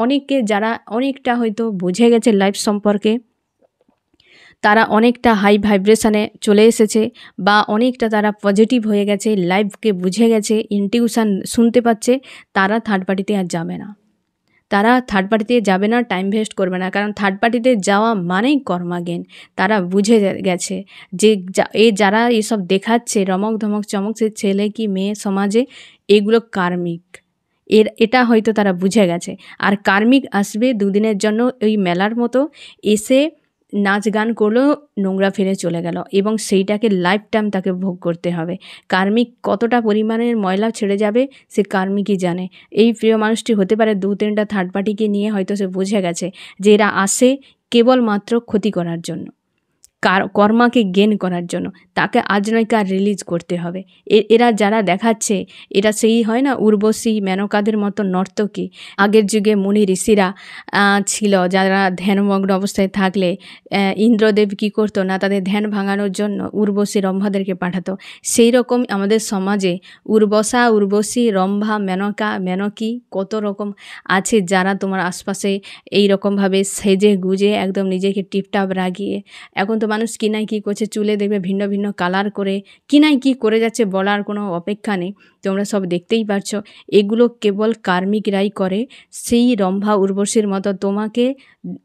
অনেকে যারা অনেকটা হয়তো বুঝে গেছে লাইফ সম্পর্কে, তারা অনেকটা হাই ভাইব্রেশনে চলে এসেছে, বা অনেকটা তারা পজিটিভ হয়ে গেছে, লাইফকে বুঝে গেছে, ইনটিউশন শুনতে পাচ্ছে, তারা থার্ড পার্টিতে আর যাবে না। টাইম ভেস্ট করবে না, কারণ থার্ড পার্টিতে যাওয়া মানেই কর্মাগেন। তারা বুঝে গেছে যে যারা এসব দেখাচ্ছে রমক ধমক চমক, সে ছেলে কি মেয়ে সমাজে, এগুলো কার্মিক। এটা হয়তো তারা বুঝে গেছে। আর কার্মিক আসবে দুদিনের জন্য, ওই মেলার মতো এসে নাচ গান করলেও নোংরা ফেলে চলে গেল, এবং সেইটাকে লাইফ টাইম তাকে ভোগ করতে হবে। কার্মিক কতটা পরিমাণের ময়লা ছেড়ে যাবে সে কার্মিকই জানে। এই প্রিয় মানুষটি হতে পারে 2-3টা থার্ড পার্টিকে নিয়ে হয়তো সে বুঝে গেছে যে এরা আসে কেবলমাত্র ক্ষতি করার জন্য, কর্মাকে গেন করার জন্য তাকে আজ নয় কার রিলিজ করতে হবে। এরা যারা দেখাচ্ছে এরা সেই হয় না উর্বশী মেনকাদের মতো নর্তকী। আগের যুগে মুনি ঋষিরা ছিল যারা ধ্যানমগ্ন অবস্থায় থাকলে ইন্দ্রদেব কী করতো না, তাদের ধ্যান ভাঙানোর জন্য উর্বশী রম্ভাদেরকে পাঠাতো। সেই রকম আমাদের সমাজে উর্বশা, উর্বশী, রম্ভা, মেনকা, মেনকি কত রকম আছে যারা তোমার আশপাশে এই রকমভাবে সেজে গুজে একদম নিজেকে টিপটাপ রাগিয়ে, এখন তো মানুষ কি নাই কী করছে, চুলে দেখবে ভিন্ন ভিন্ন কালার করে কি নাই কী করে যাচ্ছে, বলার কোনো অপেক্ষা নেই। তোমরা সব দেখতেই পারছো। এগুলো কেবল কার্মিকরাই করে, সেই রম্ভা উর্বশীর মতো তোমাকে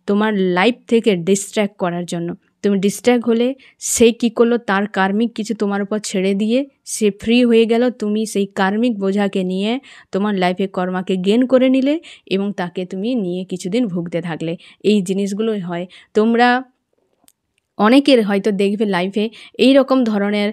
তোমার লাইফ থেকে ডিস্ট্র্যাক্ট করার জন্য। তুমি ডিস্ট্র্যাক্ট হলে সে কী করলো, তার কার্মিক কিছু তোমার উপর ছেড়ে দিয়ে সে ফ্রি হয়ে গেল। তুমি সেই কার্মিক বোঝাকে নিয়ে তোমার লাইফে কর্মাকে গেন করে নিলে এবং তাকে তুমি নিয়ে কিছুদিন ভুগতে থাকলে। এই জিনিসগুলোই হয়। তোমরা অনেকের হয়তো দেখবে লাইফে এই রকম ধরনের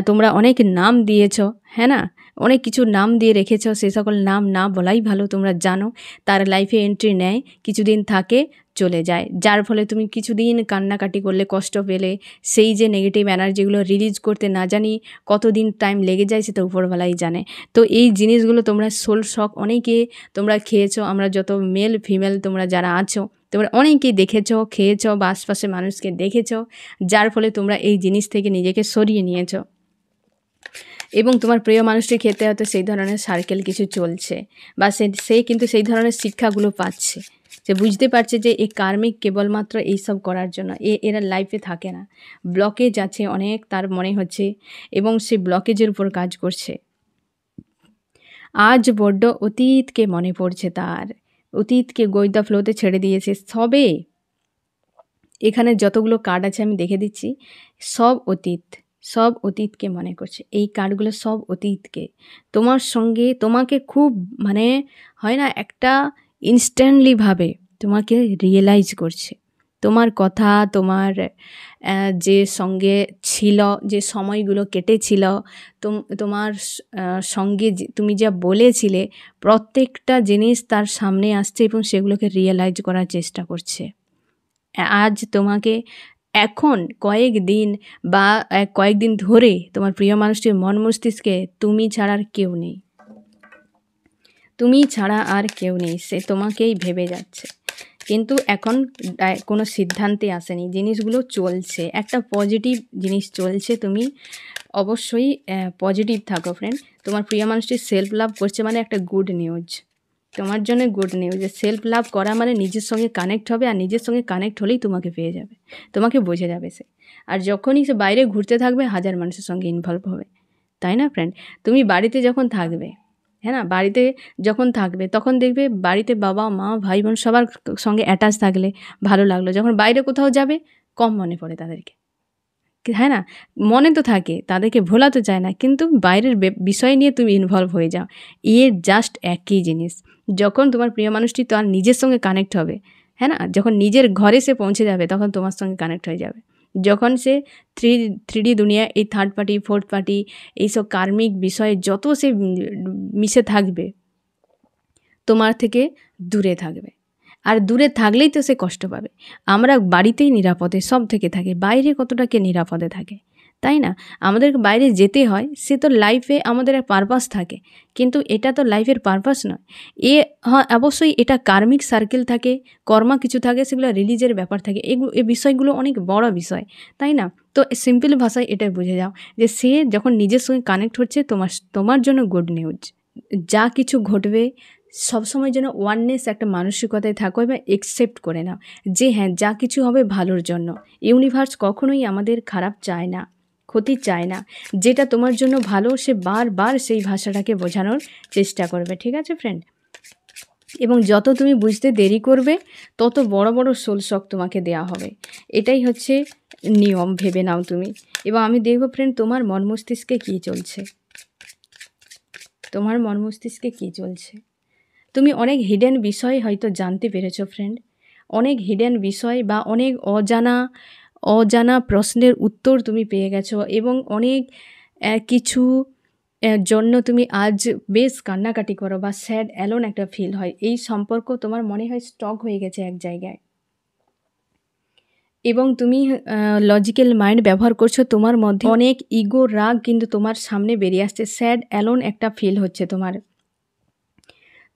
তোমরা অনেক নাম দিয়েছো, হ্যাঁ না, অনেক কিছু নাম দিয়ে রেখেছো, সে সকল নাম না বলাই ভালো। তোমরা জানো তার লাইফে এন্ট্রি নেয়, কিছুদিন থাকে, চলে যায়, যার ফলে তুমি কিছুদিন কান্নাকাটি করলে, কষ্ট পেলে, সেই যে নেগেটিভ এনার্জিগুলো রিলিজ করতে না জানি কতদিন টাইম লেগে যায় সেটা উপরওয়ালাই জানে। তো এই জিনিসগুলো তোমরা সোল শক অনেকে তোমরা খেয়েছো। আমরা যত মেল ফিমেল তোমরা যারা আছো তোমরা অনেকেই দেখেছো, খেয়েছো বা আশপাশে মানুষকে দেখেছো, যার ফলে তোমরা এই জিনিস থেকে নিজেকে সরিয়ে নিয়েছো এবং তোমার প্রিয় মানুষটি খেতে হয়তো সেই ধরনের সার্কেল কিছু চলছে বা সে কিন্তু সেই ধরনের শিক্ষাগুলো পাচ্ছে, যে বুঝতে পারছে যে এই কার্মিক কেবলমাত্র এইসব করার জন্য, এরা লাইফে থাকে না, ব্লকেজ আছে অনেক তার মনে হচ্ছে এবং সে ব্লকেজের উপর কাজ করছে। আজ বড্ড অতীতকে মনে পড়ছে, তার অতীতকে গোয়েন্দা ফ্লোতে ছেড়ে দিয়েছে। সবে এখানে যতগুলো কার্ড আছে আমি দেখে দিচ্ছি, সব অতীত, সব অতীতকে মনে করছে। এই কার্ডগুলো সব অতীতকে তোমার সঙ্গে, তোমাকে খুব মানে হয় না একটা ইনস্ট্যান্টলিভাবে তোমাকে রিয়েলাইজ করছে। তোমার কথা, তোমার যে সঙ্গে ছিল, যে সময়গুলো কেটেছিল, তোমার সঙ্গে তুমি যা বলেছিলে প্রত্যেকটা জিনিস তার সামনে আসছে এবং সেগুলোকে রিয়েলাইজ করার চেষ্টা করছে। আজ তোমাকে এখন কয়েকদিন বা কয়েকদিন ধরে তোমার প্রিয় মানুষটির মন মস্তিষ্কে তুমি ছাড়া আর কেউ নেই, তুমি ছাড়া আর কেউ নেই, সে তোমাকেই ভেবে যাচ্ছে, কিন্তু এখন কোনো সিদ্ধান্তে আসেনি। জিনিসগুলো চলছে, একটা পজিটিভ জিনিস চলছে। তুমি অবশ্যই পজিটিভ থাকো ফ্রেন্ড। তোমার প্রিয় মানুষটি সেলফ লাভ করছে মানে একটা গুড নিউজ তোমার জন্য, গুড নিউজ। যে সেলফ লাভ করা মানে নিজের সঙ্গে কানেক্ট হবে, আর নিজের সঙ্গে কানেক্ট হলেই তোমাকে পেয়ে যাবে, তোমাকে বুঝে যাবে সে। আর যখনই সে বাইরে ঘুরতে থাকবে হাজার মানুষের সঙ্গে ইনভলভ হবে, তাই না ফ্রেন্ড? তুমি বাড়িতে যখন থাকবে, হ্যাঁ না, বাড়িতে যখন থাকবে তখন দেখবে বাড়িতে বাবা মা ভাই বোন সবার সঙ্গে অ্যাটাচ থাকলে ভালো লাগলো, যখন বাইরে কোথাও যাবে কম মনে পড়ে তাদেরকে, হ্যাঁ না, মনে তো থাকে, তাদেরকে ভোলা তো চায় না, কিন্তু বাইরের বিষয় নিয়ে তুমি ইনভলভ হয়ে যাও। জাস্ট একই জিনিস। যখন তোমার প্রিয় মানুষটি তো আর নিজের সঙ্গে কানেক্ট হবে, হ্যাঁ না, যখন নিজের ঘরে সে পৌঁছে যাবে তখন তোমার সঙ্গে কানেক্ট হয়ে যাবে। যখন সে থ্রিডি দুনিয়া, এই থার্ড পার্টি ফোর্থ পার্টি এইসব কার্মিক বিষয়ে যত সে মিশে থাকবে তোমার থেকে দূরে থাকবে, আর দূরে থাকলেই তো সে কষ্ট পাবে। আমরা বাড়িতেই নিরাপদে সব থেকে থাকে, বাইরে কতটাকে নিরাপদে থাকে, তাই না? আমাদের বাইরে যেতে হয়, সে তো লাইফে আমাদের এক পারপাস থাকে, কিন্তু এটা তো লাইফের পারপাস নয়। হ্যাঁ অবশ্যই এটা কার্মিক সার্কেল থাকে, কর্মা কিছু থাকে, সেগুলো রিলিজের ব্যাপার থাকে, এই বিষয়গুলো অনেক বড় বিষয়, তাই না? তো সিম্পল ভাষায় এটা বুঝে যাও যে সে যখন নিজের সঙ্গে কানেক্ট হচ্ছে তোমার জন্য গুড নিউজ। যা কিছু ঘটবে সবসময় যেন ওয়াননেস একটা মানসিকতায় থাকো এবং একসেপ্ট করে নাও যে হ্যাঁ যা কিছু হবে ভালোর জন্য। ইউনিভার্স কখনোই আমাদের খারাপ চায় না, ক্ষতি চায় না। যেটা তোমার জন্য ভালো সে বারবার সেই ভাষাটাকে বোঝানোর চেষ্টা করবে, ঠিক আছে ফ্রেন্ড? এবং যত তুমি বুঝতে দেরি করবে তত বড় বড় সোল শক তোমাকে দেওয়া হবে, এটাই হচ্ছে নিয়ম, ভেবে নাও তুমি। এবং আমি দেখব ফ্রেন্ড তোমার মন মস্তিষ্কে কী চলছে, তোমার মন মস্তিষ্কে কী চলছে। তুমি অনেক হিডেন বিষয় হয়তো জানতে পেরেছো ফ্রেন্ড, অনেক হিডেন বিষয় বা অনেক অজানা প্রশ্নের উত্তর তুমি পেয়ে গেছো এবং অনেক কিছু জন্য তুমি আজ বেশ কান্নাকাটি করো বা স্যাড অ্যালোন একটা ফিল হয়। এই সম্পর্ক তোমার মনে হয় স্টক হয়ে গেছে এক জায়গায়, এবং তুমি লজিক্যাল মাইন্ড ব্যবহার করছো, তোমার মধ্যে অনেক ইগো রাগ কিন্তু তোমার সামনে বেরিয়ে আসছে, স্যাড অ্যালোন একটা ফিল হচ্ছে তোমার।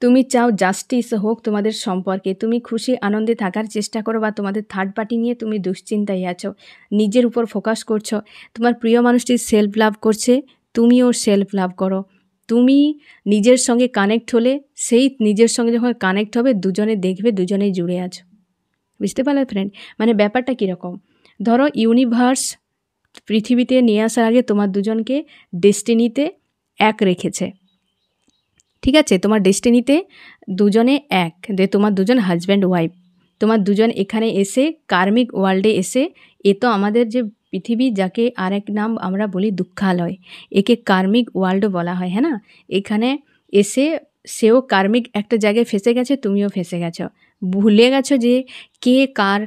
তুমি চাও জাস্টিস হোক তোমাদের সম্পর্কে, তুমি খুশি আনন্দে থাকার চেষ্টা করো, বা তোমাদের থার্ড পার্টি নিয়ে তুমি দুশ্চিন্তায় আছো, নিজের উপর ফোকাস করছো। তোমার প্রিয় মানুষটি সেলফ লাভ করছে, তুমিও সেলফ লাভ করো। তুমি নিজের সঙ্গে কানেক্ট হলে সেই নিজের সঙ্গে যখন কানেক্ট হবে দুজনে দেখবে দুজনেই জুড়ে আছো। বুঝতে পারলে ফ্রেন্ড? মানে ব্যাপারটা কীরকম, ধরো ইউনিভার্স পৃথিবীতে নিয়ে আসার আগে তোমার দুজনকে ডেস্টিনিতে এক রেখেছে, ঠিক আছে? তোমার ডেস্টিনিতে দুজনে এক, যে তোমার দুজন হাজব্যান্ড ওয়াইফ, তোমার দুজন এখানে এসে কার্মিক ওয়ার্ল্ডে এসে, এ তো আমাদের যে পৃথিবী, যাকে আরেক নাম আমরা বলি দুঃখালয়, একে কার্মিক ওয়ার্ল্ডও বলা হয়, হ্যাঁ না? এখানে এসে সেও কার্মিক একটা জায়গায় ফেসে গেছে, তুমিও ফেসে গেছো, ভুলে গেছো যে কে কার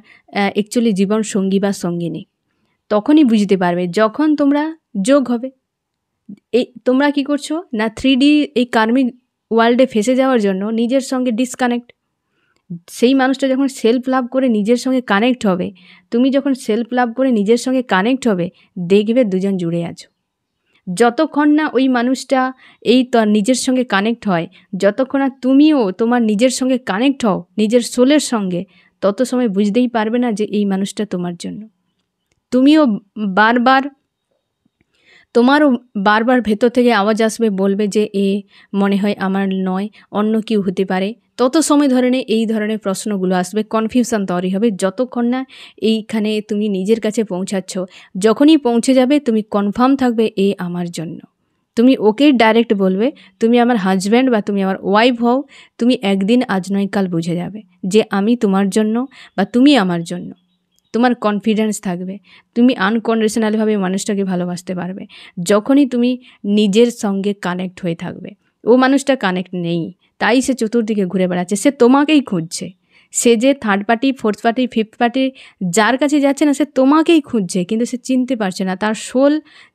অ্যাকচুয়ালি জীবন সঙ্গী বা সঙ্গিনী। তখনই বুঝতে পারবে যখন তোমরা যোগ হবে। এই তোমরা কি করছো না, 3D এই কার্মিক ওয়ার্ল্ডে ফেসে যাওয়ার জন্য নিজের সঙ্গে ডিসকানেক্ট। সেই মানুষটা যখন সেলফ লাভ করে নিজের সঙ্গে কানেক্ট হবে, তুমি যখন সেলফ লাভ করে নিজের সঙ্গে কানেক্ট হবে, দেখবে দুজন জুড়ে আছো। যতক্ষণ না ওই মানুষটা এই নিজের সঙ্গে কানেক্ট হয়, যতক্ষণ না তুমিও তোমার নিজের সঙ্গে কানেক্ট হও নিজের সোলের সঙ্গে, তত সময় বুঝতেই পারবে না যে এই মানুষটা তোমার জন্য। তুমিও তোমারও বারবার ভেতর থেকে আওয়াজ আসবে, বলবে যে এ মনে হয় আমার নয়, অন্য কেউ হতে পারে। তত সময় এই ধরনের প্রশ্নগুলো আসবে, কনফিউশন তৈরি হবে, যতক্ষণ না এইখানে তুমি নিজের কাছে পৌঁছাচ্ছ। যখনই পৌঁছে যাবে তুমি কনফার্ম থাকবে এ আমার জন্য, তুমি ওকে ডাইরেক্ট বলবে তুমি আমার হাজব্যান্ড বা তুমি আমার ওয়াইফ হও, তুমি একদিন আজ নয় কাল বুঝে যাবে যে আমি তোমার জন্য বা তুমি আমার জন্য। তোমার কনফিডেন্স থাকবে, তুমি আনকন্ডিশনালভাবে মানুষটাকে ভালোবাসতে পারবে যখনই তুমি নিজের সঙ্গে কানেক্ট হয়ে থাকবে। ও মানুষটা কানেক্ট নেই, তাই সে চতুর্দিকে ঘুরে বেড়াচ্ছে, সে তোমাকেই খুঁজছে। সে যে third party, fourth party, fifth party যার কাছে যাচ্ছে না, সে তোমাকেই খুঁজছে, কিন্তু সে চিনতে পারছে না, তার সোল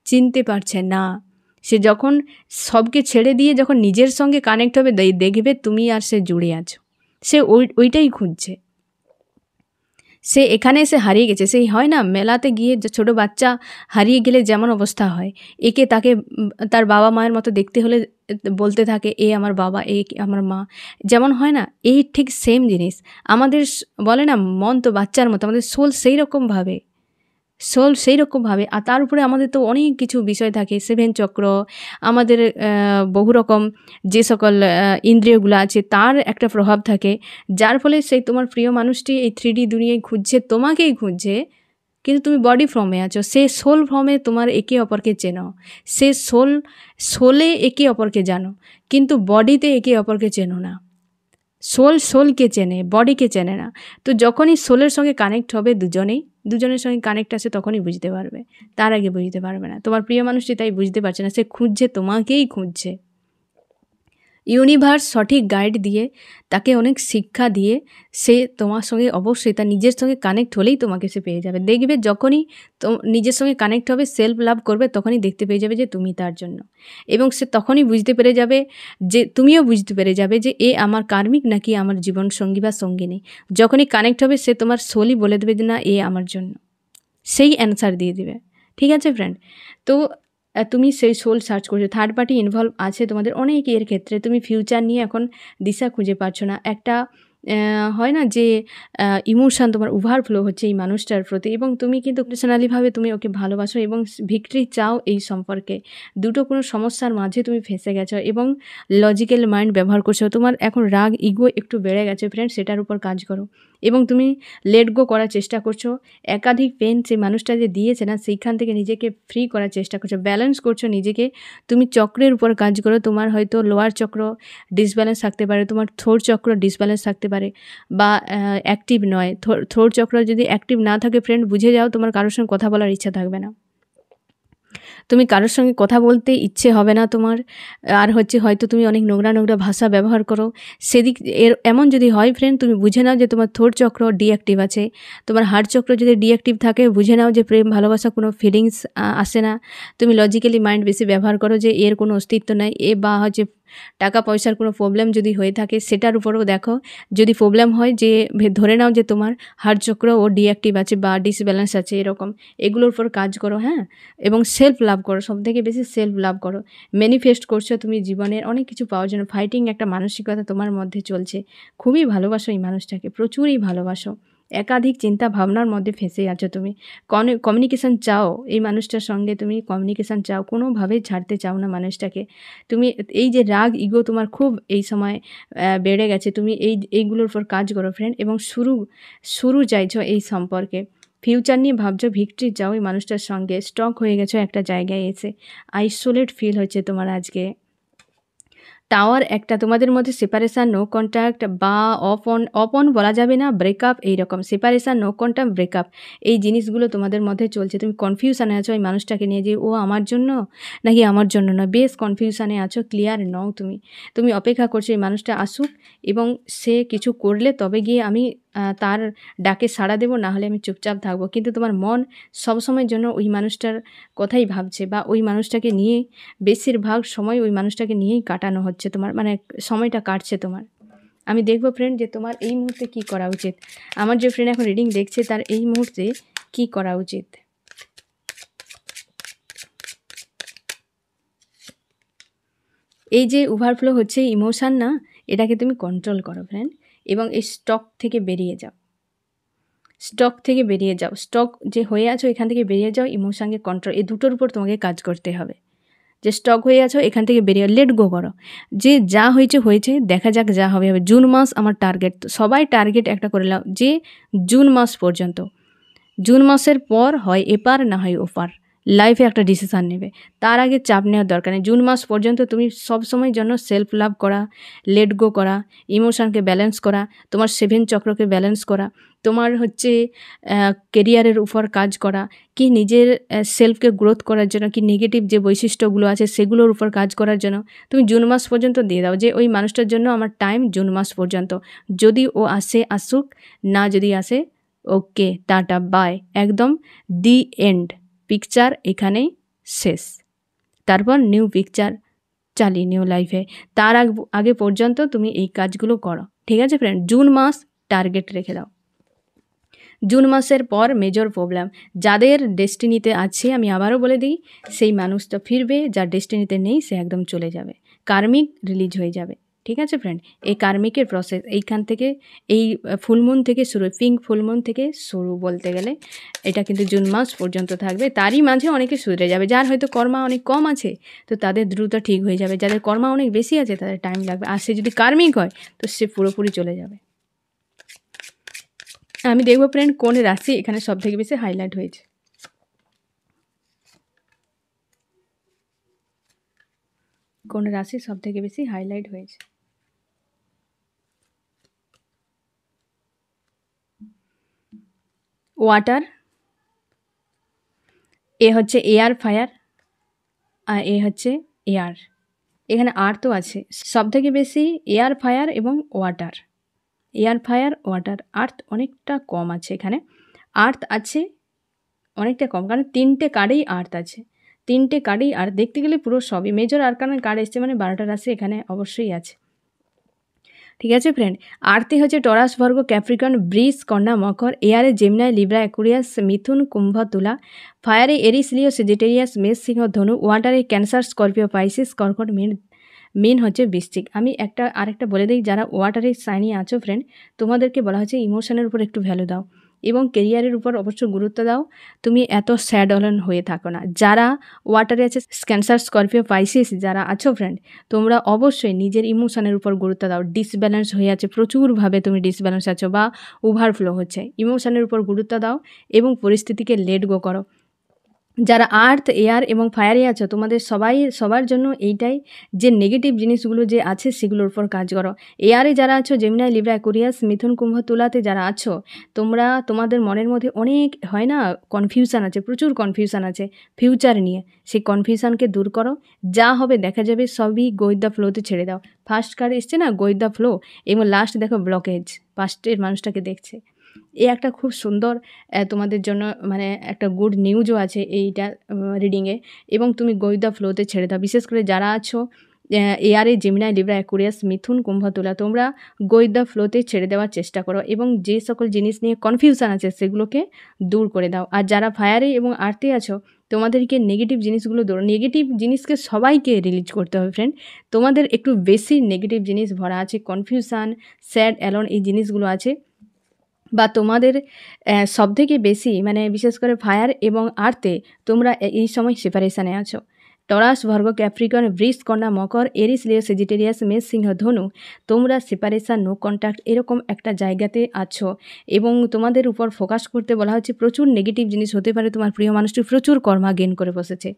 চিনতে পারছে না। সে যখন সবকে ছেড়ে দিয়ে যখন নিজের সঙ্গে কানেক্ট হবে, দেখবে তুমি আর সে জুড়ে আছো, সে ওইটাই খুঁজছে। সে এখানে এসে হারিয়ে গেছে, সেই হয় না মেলাতে গিয়ে যে ছোটো বাচ্চা হারিয়ে গেলে যেমন অবস্থা হয়, একে তাকে তার বাবা মায়ের মতো দেখতে হলে বলতে থাকে এ আমার বাবা, এ আমার মা, যেমন হয় না, এই ঠিক সেম জিনিস আমাদের বলে না, মন তো বাচ্চার মতো, আমাদের সোল সেই রকমভাবে, আর তার উপরে আমাদের তো অনেক কিছু বিষয় থাকে, 7 চক্র, আমাদের বহু রকম যে সকল ইন্দ্রিয়গুলো আছে তার একটা প্রভাব থাকে, যার ফলে সেই তোমার প্রিয় মানুষটি এই 3D দুনিয়ায় খুঁজছে, তোমাকেই খুঁজছে, কিন্তু তুমি বডি ফর্মে আছো, সে সোল ফর্মে তোমার একে অপরকে চেনো, সে সোলে একে অপরকে জানো, কিন্তু বডিতে একে অপরকে চেনো না। সোলকে চেনে, বডিকে চেনে না। তো যখনই সোলের সঙ্গে কানেক্ট হবে দুজনের সঙ্গে কানেক্ট আসে, তখনই বুঝতে পারবে, তার আগে বুঝতে পারবে না। তোমার প্রিয় মানুষটি তাই বুঝতে পারছে না, সে খুঁজছে, তোমাকেই খুঁজছে। ইউনিভার্স সঠিক গাইড দিয়ে, তাকে অনেক শিক্ষা দিয়ে সে তোমার সঙ্গে অবশ্যই তার নিজের সঙ্গে কানেক্ট হলেই তোমাকে সে পেয়ে যাবে। দেখবে যখনই নিজের সঙ্গে কানেক্ট হবে, সেলফ লাভ করবে, তখনই দেখতে পেয়ে যাবে যে তুমি তার জন্য, এবং সে তখনই বুঝতে পেরে যাবে যে, তুমিও বুঝতে পেরে যাবে যে এ আমার কার্মিক নাকি আমার জীবন সঙ্গী বা সঙ্গিনী। যখনই কানেক্ট হবে, সে তোমার সোলই বলে দেবে যে না, এ আমার জন্য, সেই অ্যান্সার দিয়ে দিবে। ঠিক আছে ফ্রেন্ড? তো তুমি সেই সোল সার্চ করছো, থার্ড পার্টি ইনভলভ আছে তোমাদের অনেক এর ক্ষেত্রে, তুমি ফিউচার নিয়ে এখন দিশা খুঁজে পাচ্ছ না, একটা হয় না যে ইমোশান তোমার ওভারফ্লো হচ্ছে এই মানুষটার প্রতি, এবং তুমি কিন্তু পার্সোনালিভাবে তুমি ওকে ভালোবাসো এবং ভিক্টরি চাও এই সম্পর্কে। দুটো কোনো সমস্যার মাঝে তুমি ফেঁসে গেছো এবং লজিক্যাল মাইন্ড ব্যবহার করছো, তোমার এখন রাগ ইগো একটু বেড়ে গেছে ফ্রেন্ড, সেটার উপর কাজ করো এবং তুমি লেট গো করার চেষ্টা করছো। একাধিক পেন সেই মানুষটা যে দিয়েছে না, সেইখান থেকে নিজেকে ফ্রি করার চেষ্টা করছো, ব্যালেন্স করছো নিজেকে। তুমি চক্রের উপর কাজ করো, তোমার হয়তো লোয়ার চক্র ডিসব্যালেন্স থাকতে পারে, তোমার থ্রোট চক্র ডিসব্যালেন্স থাকতে পারে, বা অ্যাক্টিভ নয়। থ্রোট চক্র যদি অ্যাক্টিভ না থাকে ফ্রেন্ড, বুঝে যাও তোমার কারোর সঙ্গে কথা বলার ইচ্ছা থাকবে না, তুমি কারোর সঙ্গে কথা বলতে ইচ্ছে হবে না তোমার। আর হয়তো তুমি অনেক নোংরা ভাষা ব্যবহার করো, সেদিক এমন যদি হয় ফ্রেন্ড, তুমি বুঝে নাও যে তোমার থ্রোট চক্র ডিঅ্যাক্টিভ আছে। তোমার হার্ট চক্র যদি ডিঅ্যাক্টিভ থাকে, বুঝে নাও যে প্রেম ভালোবাসা কোনো ফিলিংস আসে না। তুমি লজিক্যালি মাইন্ড বেশি ব্যবহার করো যে এর কোনো অস্তিত্ব নাই, এ বা টাকা পয়সার কোনো প্রবলেম যদি হয়ে থাকে সেটার উপরেও দেখো। যদি প্রবলেম হয় যে ধরে নাও যে তোমার হার্ট চক্র ও ডিঅ্যাক্টিভ আছে বা ডিসব্যালেন্স আছে এরকম, এগুলোর উপর কাজ করো, হ্যাঁ। এবং সেলফ লাভ করো, সবথেকে বেশি সেলফ লাভ করো। ম্যানিফেস্ট করছো তুমি জীবনের অনেক কিছু পাওয়ার জন্য, ফাইটিং একটা মানসিকতা তোমার মধ্যে চলছে। খুবই ভালোবাসো এই মানুষটাকে, প্রচুরই ভালোবাসো। একাধিক চিন্তা ভাবনার মধ্যে ফেঁসে আছো তুমি। কমিউনিকেশান চাও, এই মানুষটার সঙ্গে তুমি কমিউনিকেশান চাও, কোনোভাবেই ছাড়তে চাও না মানুষটাকে। তুমি এই যে রাগ ইগো তোমার খুব এই সময় বেড়ে গেছে, তুমি এইগুলোর উপর কাজ করো ফ্রেন্ড। এবং শুরু চাইছো এই সম্পর্কে, ফিউচার নিয়ে ভাবছো, ভিক্টরি চাও এই মানুষটার সঙ্গে। স্টক হয়ে গেছো একটা জায়গায় এসে, আইসোলেট ফিল হচ্ছে তোমার আজকে। টাওয়ার একটা, তোমাদের মধ্যে সেপারেশান, নো কন্ট্যাক্ট বা অন বলা যাবে না, ব্রেকআপ, এইরকম সেপারেশান, নো কন্ট্যাক্ট, ব্রেকআপ, এই জিনিসগুলো তোমাদের মধ্যে চলছে। তুমি কনফিউশানে আছো এই মানুষটাকে নিয়ে, যে ও আমার জন্য নাকি আমার জন্য নয়, বেশ কনফিউশানে আছো, ক্লিয়ার নও তুমি অপেক্ষা করছো এই মানুষটা আসুক এবং সে কিছু করলে তবে গিয়ে আমি তার ডাকে সাড়া দেবো, না হলে আমি চুপচাপ থাকবো। কিন্তু তোমার মন সবসময়ের জন্য ওই মানুষটার কথাই ভাবছে, বা ওই মানুষটাকে নিয়ে বেশিরভাগ সময় ওই মানুষটাকে নিয়েই কাটানো হচ্ছে তোমার, মানে সময়টা কাটছে তোমার। আমি দেখবো ফ্রেন্ড যে তোমার এই মুহূর্তে কী করা উচিত। আমার যে ফ্রেন্ড এখন রিডিং দেখছে তার এই মুহূর্তে কী করা উচিত। এই যে ওভারফ্লো হচ্ছে ইমোশান না, এটাকে তুমি কন্ট্রোল করো ফ্রেন্ড, এবং এই স্টক থেকে বেরিয়ে যাও। স্টক যে হয়ে আছো এখান থেকে বেরিয়ে যাও, ইমোশানকে কন্ট্রোল, এই দুটোর উপর তোমাকে কাজ করতে হবে। যে স্টক হয়ে আছো এখান থেকে বেরিয়ে লেট গো করো, যে যা হয়েছে দেখা যাক, যা হবে হবে। জুন মাস আমার টার্গেট, সবাই টার্গেট একটা করে নাও যে জুন মাস পর্যন্ত, জুন মাসের পর হয় এপার না হয় ওপার, লাইফে একটা ডিসিশান নেবে, তার আগে চাপ নেওয়ার দরকার নেই। জুন মাস পর্যন্ত তুমি সবসময়ের জন্য সেলফ লাভ করা, লেট গো করা, ইমোশনকে ব্যালেন্স করা, তোমার 7 চক্রকে ব্যালেন্স করা, তোমার হচ্ছে কেরিয়ারের উপর কাজ করা, কি নিজের সেলফকে গ্রোথ করার জন্য, কি নেগেটিভ যে বৈশিষ্ট্যগুলো আছে সেগুলোর উপর কাজ করার জন্য তুমি জুন মাস পর্যন্ত দিয়ে দাও, যে ওই মানুষটার জন্য আমার টাইম জুন মাস পর্যন্ত। যদি ও আসে আসুক, না যদি আসে ওকে, টাটা বাই, একদম দি এন্ড, পিকচার এখানেই শেষ। তারপর নিউ পিকচার চালিয়ে নিউ লাইফে। তার আগে পর্যন্ত তুমি এই কাজগুলো করো, ঠিক আছে ফ্রেন্ড। জুন মাস টার্গেট রেখে দাও। জুন মাসের পর মেজর প্রবলেম, যাদের ডেস্টিনিতে আছে আমি আবারও বলে দিই, সেই মানুষটা ফিরবে, যার ডেস্টিনিতে নেই সে একদম চলে যাবে, কার্মিক রিলিজ হয়ে যাবে, ঠিক আছে ফ্রেন্ড। এই কার্মিকের প্রসেস এইখান থেকে, এই ফুলমুন থেকে শুরু, পিঙ্ক ফুলমুন থেকে শুরু বলতে গেলে, এটা কিন্তু জুন মাস পর্যন্ত থাকবে। তারই মাঝে অনেকে সুধরে যাবে, যার হয়তো কর্মা অনেক কম আছে তো তাদের দ্রুত ঠিক হয়ে যাবে, যাদের কর্মা অনেক বেশি আছে তাদের টাইম লাগবে, আর সে যদি কার্মিক হয় তো সে পুরোপুরি চলে যাবে। আমি দেখবো ফ্রেন্ড কোন রাশি এখানে সব থেকে বেশি হাইলাইট হয়েছে। কোন রাশি সব থেকে বেশি হাইলাইট হয়েছে। ওয়াটার, এ হচ্ছে এয়ার ফায়ার, আর এ হচ্ছে এয়ার, এখানে আর্থও আছে। সব থেকে বেশি এয়ার ফায়ার এবং ওয়াটার, এয়ার ফায়ার ওয়াটার, আর্থ অনেকটা কম আছে এখানে। আর্থ আছে অনেকটা কম, কারণ 3টে কার্ডেই আর্থ আছে, 3টে কার্ডেই আর্থ। দেখতে গেলে পুরো সবই মেজর আরকানের কার্ড এসছে, মানে 12টা রাশি এখানে অবশ্যই আছে, ঠিক আছে ফ্রেন্ড। আর্থে হচ্ছে টরাস, ভার্গ, ক্যাপ্রিকন, বৃষ, কন্যা, মকর। এয়ারে জেমিনাই, লিব্রা, অ্যাকুরিয়াস, মিথুন, কুম্ভ, তুলা। ফায়ারে এরিস, লিও, সেজিটেরিয়াস, মেষ, সিংহ, ধনু। ওয়াটারে ক্যান্সার, স্করপিও, পাইসিস, কর্কট, মিন হচ্ছে বৃশ্চিক। আমি আরেকটা বলে দিই, যারা ওয়াটারের সাইনে আছো ফ্রেন্ড, তোমাদেরকে বলা হচ্ছে ইমোশনের উপর একটু ভ্যালু দাও এবং কেরিয়ারের উপর অবশ্য গুরুত্ব দাও। তুমি এত স্যাড অলন হয়ে থাকো না। যারা ওয়াটারে আছে, ক্যান্সার, স্করপিও, পাইসিস যারা আছো ফ্রেন্ড, তোমরা অবশ্যই নিজের ইমোশনের উপর গুরুত্ব দাও। ডিসব্যালেন্স হয়ে আছে, প্রচুরভাবে তুমি ডিসব্যালেন্স আছো বা ওভারফ্লো হচ্ছে, ইমোশনের উপর গুরুত্ব দাও এবং পরিস্থিতিকে লেট গো করো। যারা আর্থ, এয়ার এবং ফায়ারে আছো, তোমাদের সবার জন্য এইটাই, যে নেগেটিভ জিনিসগুলো যে আছে সেগুলোর উপর কাজ করো। এয়ারে যারা আছো, জেমিনাই, লিব্রা, অ্যাকুরিয়াস, মিথুন, কুম্ভ, তুলাতে যারা আছো, তোমাদের মনের মধ্যে অনেক হয় না কনফিউশান আছে, প্রচুর কনফিউশান আছে ফিউচার নিয়ে। সেই কনফিউশানকে দূর করো, যা হবে দেখা যাবে, সবই গো উইথ দ্য ফ্লোতে ছেড়ে দাও। ফার্স্ট কার্ড এসছে না গো উইথ দ্য ফ্লো, এবং লাস্ট দেখো ব্লকেজ, পাস্টের মানুষটাকে দেখছে। এই একটা খুব সুন্দর তোমাদের জন্য মানে একটা গুড নিউজও আছে এইটা রিডিংয়ে, এবং তুমি গো উইথ দ্য ফ্লোতে ছেড়ে দাও। বিশেষ করে যারা আছো এয়ারে জেমিনাই, লিব্রা, অ্যাকুরিয়াস, মিথুন, কুম্ভ, তুলা তোমরা গো উইথ দ্য ফ্লোতে ছেড়ে দেওয়ার চেষ্টা করো এবং যে সকল জিনিস নিয়ে কনফিউশন আছে সেগুলোকে দূর করে দাও। আর যারা ফায়ারে এবং আর্থে আছো তোমাদেরকে নেগেটিভ জিনিসগুলো দূর, নেগেটিভ জিনিসকে সবাইকে রিলিজ করতে হবে ফ্রেন্ড। তোমাদের একটু বেশি নেগেটিভ জিনিস ভরা আছে, কনফিউশন, স্যাড, অ্যালোন এই জিনিসগুলো আছে, বা তোমাদের সবথেকে বেশি মানে বিশেষ করে ফায়ার এবং আর্থে তোমরা এই সময় সেপারেশানে আছো। টরাস, ভর্গ, ক্যাপ্রিকন, বৃষ, কন্যা, মকর, এরিস, লিও, সেজিটেরিয়াস, মেষ, সিংহ, ধনু তোমরা সেপারেশান, নো কন্ট্যাক্ট এরকম একটা জায়গাতে আছো এবং তোমাদের উপর ফোকাস করতে বলা হচ্ছে। প্রচুর নেগেটিভ জিনিস হতে পারে, তোমার প্রিয় মানুষটি প্রচুর কর্মা গেন করে বসেছে,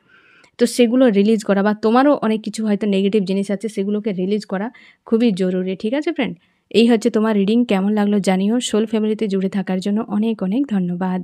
তো সেগুলো রিলিজ করা, বা তোমারও অনেক কিছু হয়তো নেগেটিভ জিনিস আছে সেগুলোকে রিলিজ করা খুবই জরুরি। ঠিক আছে ফ্রেন্ড, এই হচ্ছে তোমার রিডিং। কেমন লাগলো জানিও। সোল ফ্যামিলিতে জুড়ে থাকার জন্য অনেক অনেক ধন্যবাদ।